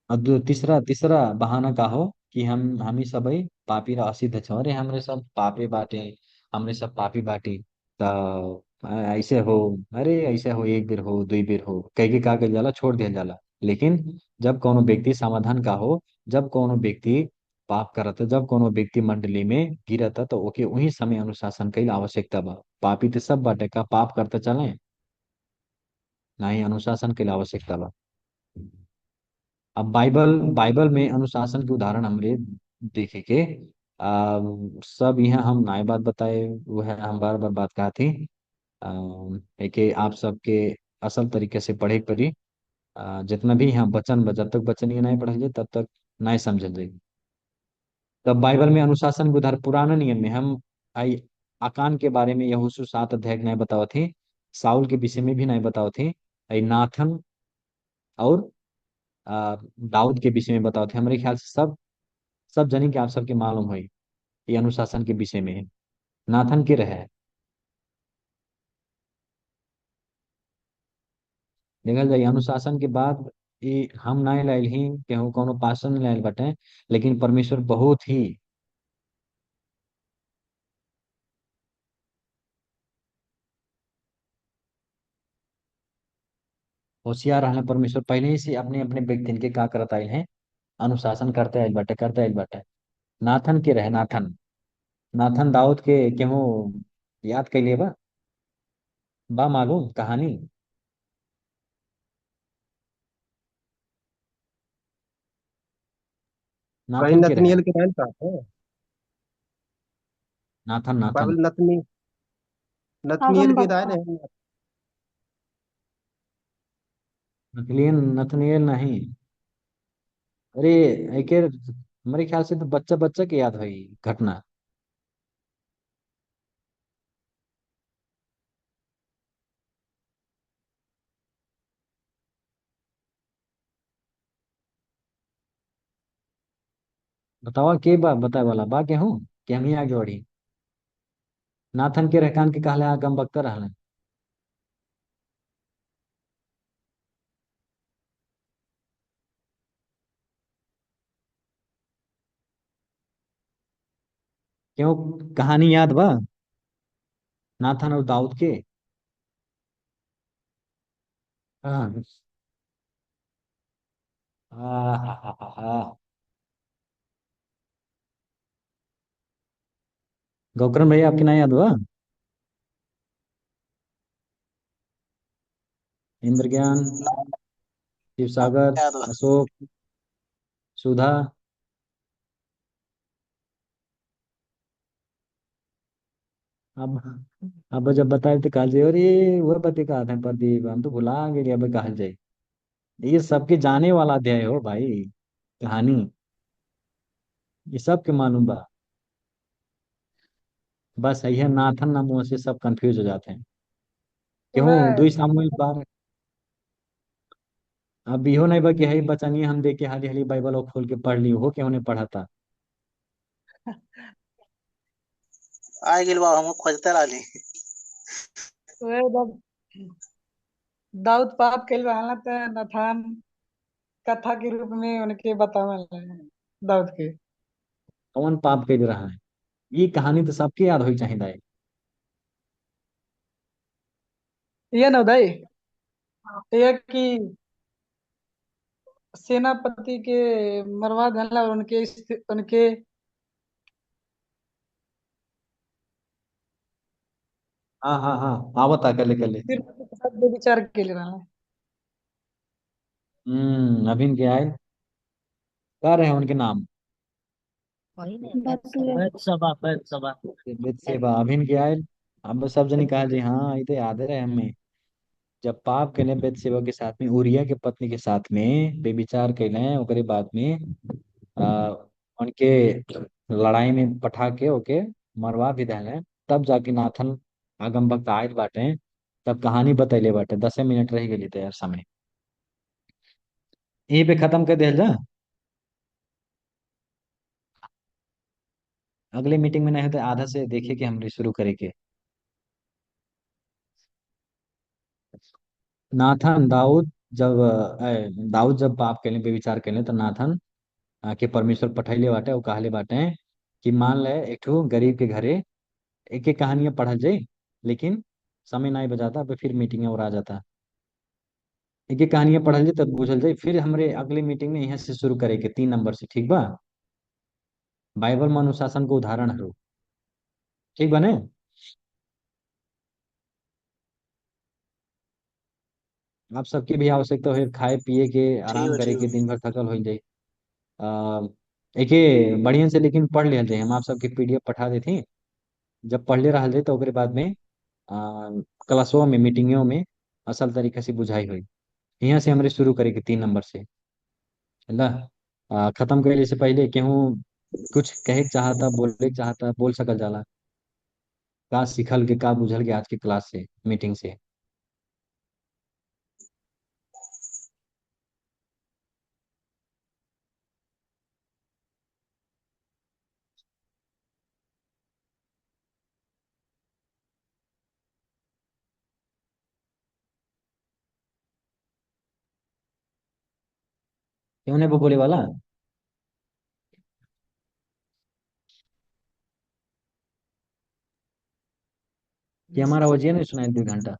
और तीसरा तीसरा बहाना का हो कि हम ही सब पापी र असिद्ध छौ, अरे हमरे सब पापे बाटे, हमरे सब पापी बाटी। तो ऐसे हो, अरे ऐसे हो, एक बेर हो, 2 बेर हो, कह के का कइल जाला, छोड़ दिया जाला। लेकिन जब कोनो व्यक्ति समाधान का हो, जब कोनो व्यक्ति पाप करत, जब कोनो व्यक्ति मंडली में गिरता, तो ओके वही समय अनुशासन कईल आवश्यकता बा। पापी तो सब बाटे, का पाप करते चले, ना ही अनुशासन के आवश्यकता बा। अब बाइबल बाइबल में अनुशासन के उदाहरण हमरे देखे के सब यहाँ हम नाई बात बताए, वो है हम बार बार बात कहा थी। है कि आप सबके असल तरीके से पढ़े पड़ी। जितना भी यहाँ बचन बा, जब तक बचन ये नहीं पढ़ल जाए तब तक नहीं समझल जाए। तब बाइबल में अनुशासन के उधार पुराना नियम में हम आई आकान के बारे में यहोशू 7 अध्याय के नहीं बताओ थी। साउल के विषय में भी नहीं बताओ थी। आई नाथन और दाऊद के विषय में बताओ थे। हमारे ख्याल से सब सब जनी के आप सबके मालूम हुई ये अनुशासन के विषय में है। नाथन के रहे देखल जाए अनुशासन के बाद ये हम नहीं लाइल ही केहू कोनो पासन नहीं लाइल बटे, लेकिन परमेश्वर बहुत ही होशियार रहने। परमेश्वर पहले ही से अपने अपने व्यक्ति के का करत आइल हैं, अनुशासन करते आइल बटे। नाथन के रहे नाथन। नाथन दाऊद के केहू याद कैलिए बा मालूम कहानी। कहीं नाथन के रहे नतनिएल के रहन का है। Nathan Nathan. बाइबल नतनिएल के दाए अगमबक्ता। नहीं। नथनिएल नथनिएल नहीं। अरे एक हमारे ख्याल से तो बच्चा बच्चा के याद हुई घटना। बतावा के बा बताए वाला बा के हूँ कि हम ही आगे बढ़ी। नाथन के रहकान के कहले आगम बख्तर रहले। क्यों कहानी याद बा नाथन और दाऊद के। हाँ। गोकर्ण भैया आपके ना याद हुआ। इंद्रज्ञान, शिव सागर, याद हुआ। अशोक, सुधा। अब अब जब बताए तो काल जाए, अरे वह बते कहा था प्रदीप हम तो भुला गए अब कहा जाए। ये सबके जाने वाला अध्याय हो भाई कहानी। ये सब के मालूम बा। बस यही है नाथन नामों से सब कंफ्यूज हो जाते हैं। क्यों वह दुई सामूहिक बार। अब इहो नहीं बा कि हई बचनिए हम देख के हाली हाली बाइबल और खोल के पढ़ ली हो क्यों नहीं पढ़ा था। आ गेल बा हम खोजते रहली। वह जब दाऊद पाप कैल रहला त नथान कथा के रूप में उनके बतावल दाऊद के। कौन पाप कर रहा है। ये कहानी तो सबके याद होनी चाहिए। ये न उदय ये कि सेनापति के मरवा देला और उनके हाँ हाँ हाँ आवता कले कले। सिर के साथ विचार के लिए रहला। अभिन के आए क्या रहे उनके नाम। बटुए। बेतसेबा अभिन के आए। अब सब जनी कहा जी हाँ ये तो याद रहे हमें। जब पाप कैले बेतसेबा के साथ में उरिया के पत्नी के साथ में बेविचार कैले ओकरे बाद में आ, उनके लड़ाई में पठा के ओके मरवा भी देले। तब जाके नाथन आगम भक्त आयल बाटे। तब कहानी बतैले बाटे 10 मिनट रह गई तो यार समय यहीं पे खत्म कर दिया जा। अगले मीटिंग में नहीं होते आधा से देखे कि हम शुरू करेंगे। नाथन दाऊद जब दाऊद जब पाप कैले बेविचार कैले तो नाथन के परमेश्वर पठैले बाटे और कहले बाटे कि मान ले एक ठो गरीब के घरे एक एक कहानियां पढ़ल जाए, लेकिन समय नहीं बजाता अब फिर मीटिंग में और आ जाता। एक एक कहानियां पढ़ल जाए तब बुझल जाए फिर हमरे अगले मीटिंग में यहाँ से शुरू करेंगे 3 नंबर से ठीक बा। बाइबल में अनुशासन को उदाहरण है ठीक बने। आप सबकी भी आवश्यकता हो खाए पिए के ठीक आराम है करे ठीक के है। दिन भर थकल हो जाए। आ, एक ये बढ़िया से लेकिन पढ़ ले रहे हम आप सबके पीडीएफ पठा देती। जब पढ़ ले रहा थे तो ओकरे बाद में क्लासों में मीटिंगों में असल तरीके से बुझाई हुई। यहाँ से हमारे शुरू करेगी 3 नंबर से। है खत्म करे से पहले केहू कुछ कहे के चाहता बोले के चाहता बोल सकल जाला। का सीखल के का बुझल के आज के क्लास से मीटिंग से। क्यों नहीं वो बोले वाला कि हमारा वजह नहीं सुनाई 2 घंटा।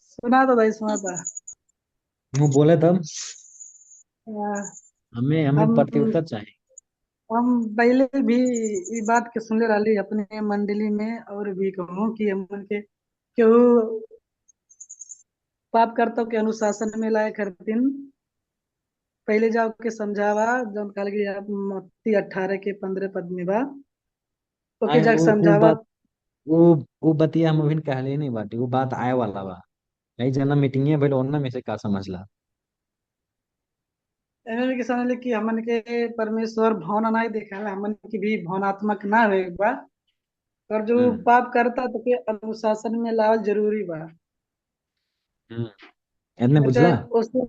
सुना था भाई, सुना था। क्यों बोले तब आ, हमें हमें हम प्रत्युत्तर चाहिए। हम पहले भी ये बात के सुनले रही अपने मंडली में, और भी कहूँ कि हमन के केहू पाप कर्तव्य के अनुशासन में लायक हरतिन। पहले जाओ के समझावा जौन काल की आप मत्ती 18 के 15 पद में बा, ओके आए जाके वो समझावा। बात वो वो बतिया हम अभी कहले नहीं बाटी वो बात आए वाला बा। कई जना मीटिंग भइल ओन्ना में से का समझला। एमे के समझ ले कि हमन के परमेश्वर भावना नहीं देखा है, हमन की भी भावनात्मक ना हो एक बार। और जो हम्म पाप करता तो के अनुशासन में लावल जरूरी बा। हम्म इतने नहीं बुझला। तो उससे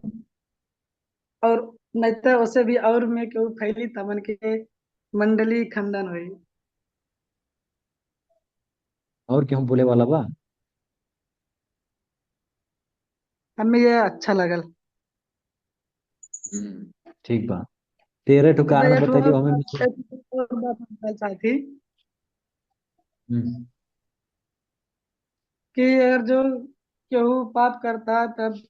और नहीं तो उससे भी और में केहू फैली त हमन के मंडली खंडन हुई। और क्यों बोले वाला बा। हमें ये अच्छा लगल। ठीक बा। 13 ठो अच्छा, कारण एक बतैलियो हमें में से। और बात हम कहना चाहती हम्म कि अगर जो केहू पाप करता तब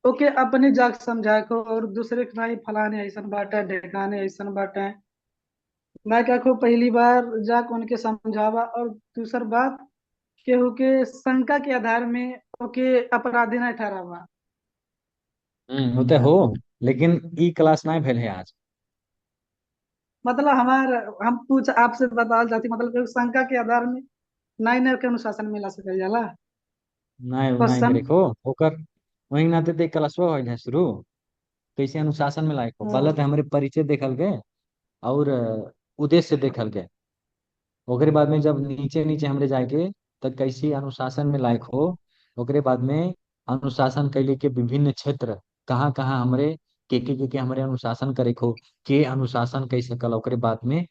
ओके अपने जाग समझाए को, और दूसरे के नहीं फलाने ऐसा बाटे ढेकाने ऐसा बाटे। मैं क्या को पहली बार जाक उनके समझावा, और दूसर बात केहू के शंका के आधार में ओके अपराधी नहीं ठहरावा। होते हो। लेकिन ई क्लास नहीं भेल है आज। मतलब हमार हम पूछ आपसे बता चाहती, मतलब केहू शंका के आधार में नहीं नहीं के अनुशासन में ला सकल जाला नहीं नहीं क्वेश्चन। करे को होकर वही नाते ते क्लासवा होइल है शुरू। कैसे अनुशासन में लायक हो पहले तो हमारे परिचय देखल गए और उद्देश्य देखल गए। ओकरे बाद में जब नीचे नीचे हमरे जाके तब कैसे अनुशासन में लायक हो। ओकरे बाद में अनुशासन कैले के विभिन्न क्षेत्र कहाँ कहाँ हमरे के हमरे अनुशासन करे को के अनुशासन कैसे कल ओकरे बाद में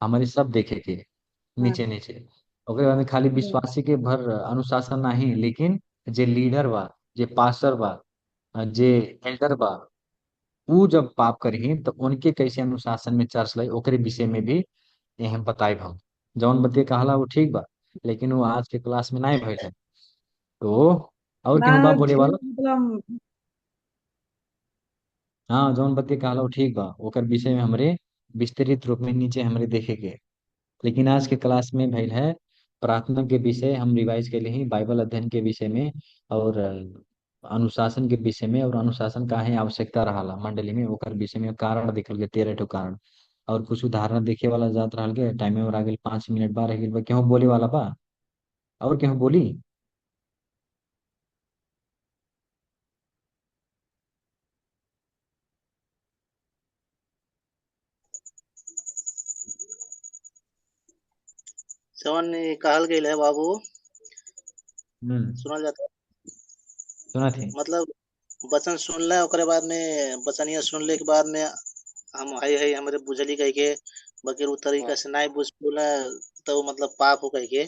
हमारे सब देखे के नीचे नीचे। ओकरे बाद में खाली विश्वासी के भर अनुशासन नहीं लेकिन जे लीडर बा जे पास्टर बा जे एल्डर बा ऊ जब पाप करही तो उनके कैसे अनुशासन में चर्च लई ओकरे विषय में भी ये हम बताए हम। जौन बतिया कहला वो ठीक बा लेकिन वो आज के क्लास में नहीं भइल है। तो और ना केहू बा बोले ठीक वाला। मतलब। हाँ जौन बतिया कहला वो ठीक बा ओकर विषय में हमरे विस्तृत रूप में नीचे हमरे देखेंगे। लेकिन आज के क्लास में भइल है प्रार्थना के विषय हम रिवाइज के लिए ही बाइबल अध्ययन के विषय में और अनुशासन के विषय में और अनुशासन काहे आवश्यकता रहा मंडली में ओकर विषय में कारण देखल गए 13 ठो कारण। और कुछ उदाहरण देखे वाला जात रहा गए टाइम और आगे 5 मिनट बा रह गइल बा केहू बोले वाला बा। और केहू बोली। जवन कहल गई है बाबू, हम्म सुनल जाता है। सुना थे। मतलब वचन सुनले ओकरे बाद में बचनिया सुनले के बाद में हम हई हई हमरे बुझली कह के बगैर उ तरीका से नहीं बुझ बोला तो मतलब पाप हो कह के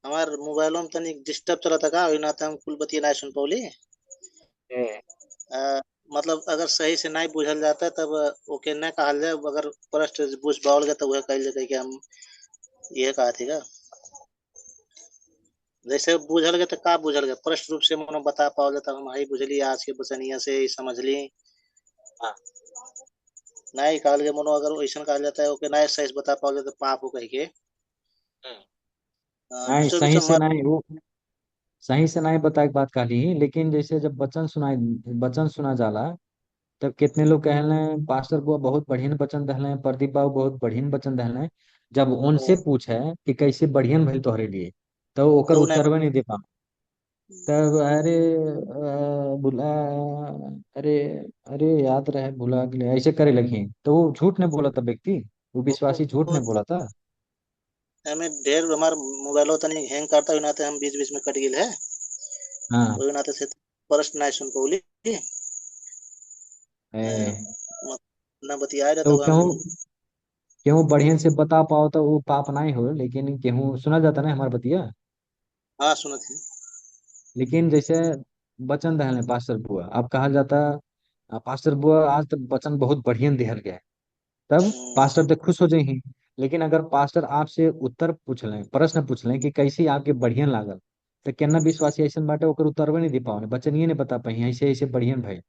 हमार मोबाइलों में तनी डिस्टर्ब चलता का ओहि नाते हम कुल बतिया नहीं सुन पौली। मतलब अगर सही से नहीं बुझल जाता तब ओके न कहल जाए, अगर प्रश्न बुझ पाओल गया तो वह कह जाए कि हम ये कहा थी का जैसे बुझल गया तो का बुझल गया प्रश्न रूप से मनो बता पाओ तब हम हई बुझली आज के बचनिया से ही समझ ली। हाँ नहीं कहल गया मनो अगर वैसा कहा जाता है ओके नहीं सही से बता पाओ तो पाप हो कह के नहीं दूसरे सही दूसरे से मत। नहीं वो सही से नहीं बता के बात कहली लेकिन जैसे जब वचन सुना जाला तब कितने लोग कहले पास्टर बुआ बहुत बढ़िया वचन दहले, प्रदीप बाबू बहुत बढ़िया वचन दहले। जब उनसे पूछे कि कैसे बढ़िया भइल तोहरे लिए, तो ओकर तो उ नहीं उत्तरवे नहीं दे पा। तब अरे बुला, अरे अरे याद रहे भुला गेले ऐसे करे लगी, तो वो झूठ नहीं बोला था व्यक्ति, वो विश्वासी झूठ नहीं बोला था। हमें ढेर हमार मोबाइल तनी हैंग करता हुई नाते हम बीच बीच में कट गिल है, हाँ। वही नाते से प्रश्न नहीं सुन पौली। ए, ना बतियाए रहे तो तो हम। क्यों क्यों बढ़िया से बता पाओ तो वो पाप नहीं हो, लेकिन केहू सुना जाता ना हमार बतिया। हाँ सुनत थी। लेकिन जैसे वचन दहले पास्टर बुआ, अब कहा जाता पास्टर बुआ आज तक वचन बहुत बढ़िया दिहल गया है", तब पास्टर तो खुश हो जाही। लेकिन अगर पास्टर आपसे उत्तर पूछ लें, प्रश्न पूछ लें कि कैसी आपके बढ़िया लागल, तो केना विश्वासी ऐसा बाटे ओकर उत्तरवे नहीं दे पाओ, वचन ये नहीं बता पाई ऐसे ऐसे बढ़िया भाई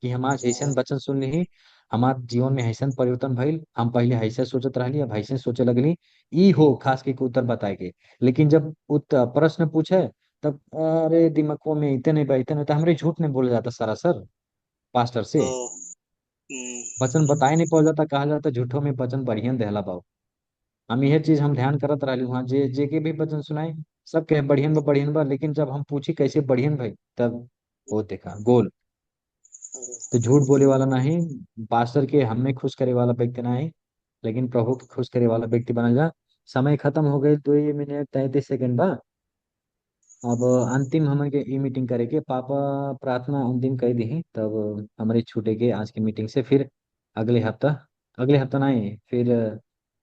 कि हम आज ऐसा वचन सुन ली, हमार जीवन में ऐसा परिवर्तन भइल, हम पहले ऐसे सोचत रहली अब ऐसे सोचे लगली। ई हो खास के उत्तर बताए के। लेकिन जब उत्तर प्रश्न पूछे, तब अरे दिमाग में इतने नहीं इतने नहीं, तो हमरे झूठ नहीं बोला जाता सारा सर पास्टर से। ओ हम्म, वचन बताए नहीं पाओ जाता, कहा जाता झूठों में वचन बढ़िया देहला पाओ। हम यह चीज हम ध्यान करत रहली वहाँ, जे जे के भी वचन सुनाई, सब कहे बढ़ियन बा, लेकिन जब हम पूछी कैसे बढ़ियन भाई, तब वो देखा गोल। तो झूठ बोले वाला नहीं, पास्टर के हमें खुश करे वाला व्यक्ति नहीं, लेकिन प्रभु के खुश करे वाला व्यक्ति बनल जा। समय खत्म हो गई, 2 मिनट 33 सेकंड बा। अब अंतिम हमें के ई मीटिंग करे के पापा प्रार्थना अंतिम कर दी, तब हमारे छूटे के आज की मीटिंग से। फिर अगले हफ्ता नहीं, फिर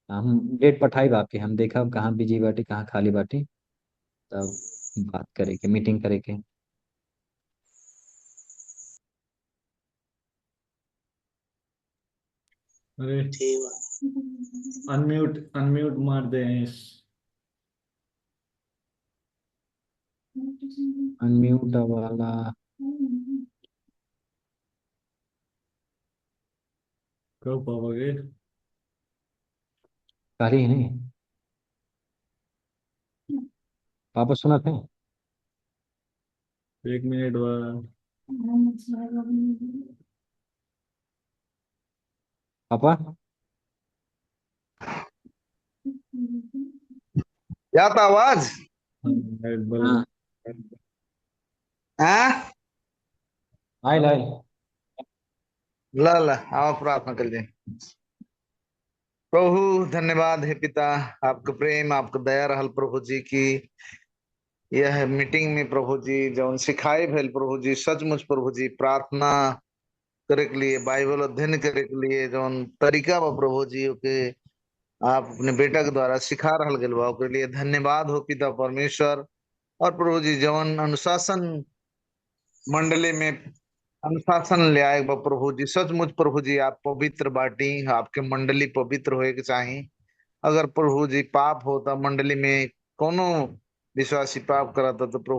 हम डेट पठाई आपके, हम देखा कहाँ बिजी बाटी कहाँ खाली बाटी, तब बात करे के मीटिंग करे के। अरे ठीक बा। अनम्यूट अनम्यूट मार दे। अनम्यूट वाला कब पाओगे? खाली है नहीं, पापा सुना थे। 1 मिनट बाद। पापा क्या था आवाज? हाँ, हाँ, आयल आयल। ला ला आओ प्रार्थना कर ले। प्रभु धन्यवाद है पिता, आपका प्रेम आपका दया रहल प्रभु जी की यह मीटिंग में प्रभु जी जौन सिखाए भेल प्रभु जी सचमुच प्रभु जी प्रार्थना करे के लिए बाइबल अध्ययन करे के लिए जौन तरीका बा प्रभु जी ओके आप अपने बेटा के द्वारा सिखा रहल गेल बा ओके लिए धन्यवाद हो पिता परमेश्वर। और प्रभु जी जौन अनुशासन मंडली में अनुशासन ले आए बा प्रभु जी सचमुच प्रभु जी आप पवित्र बाटी आपके मंडली पवित्र होए के चाही। अगर प्रभु जी पाप होता मंडली में कोनो विश्वासी पाप करता तो प्रभु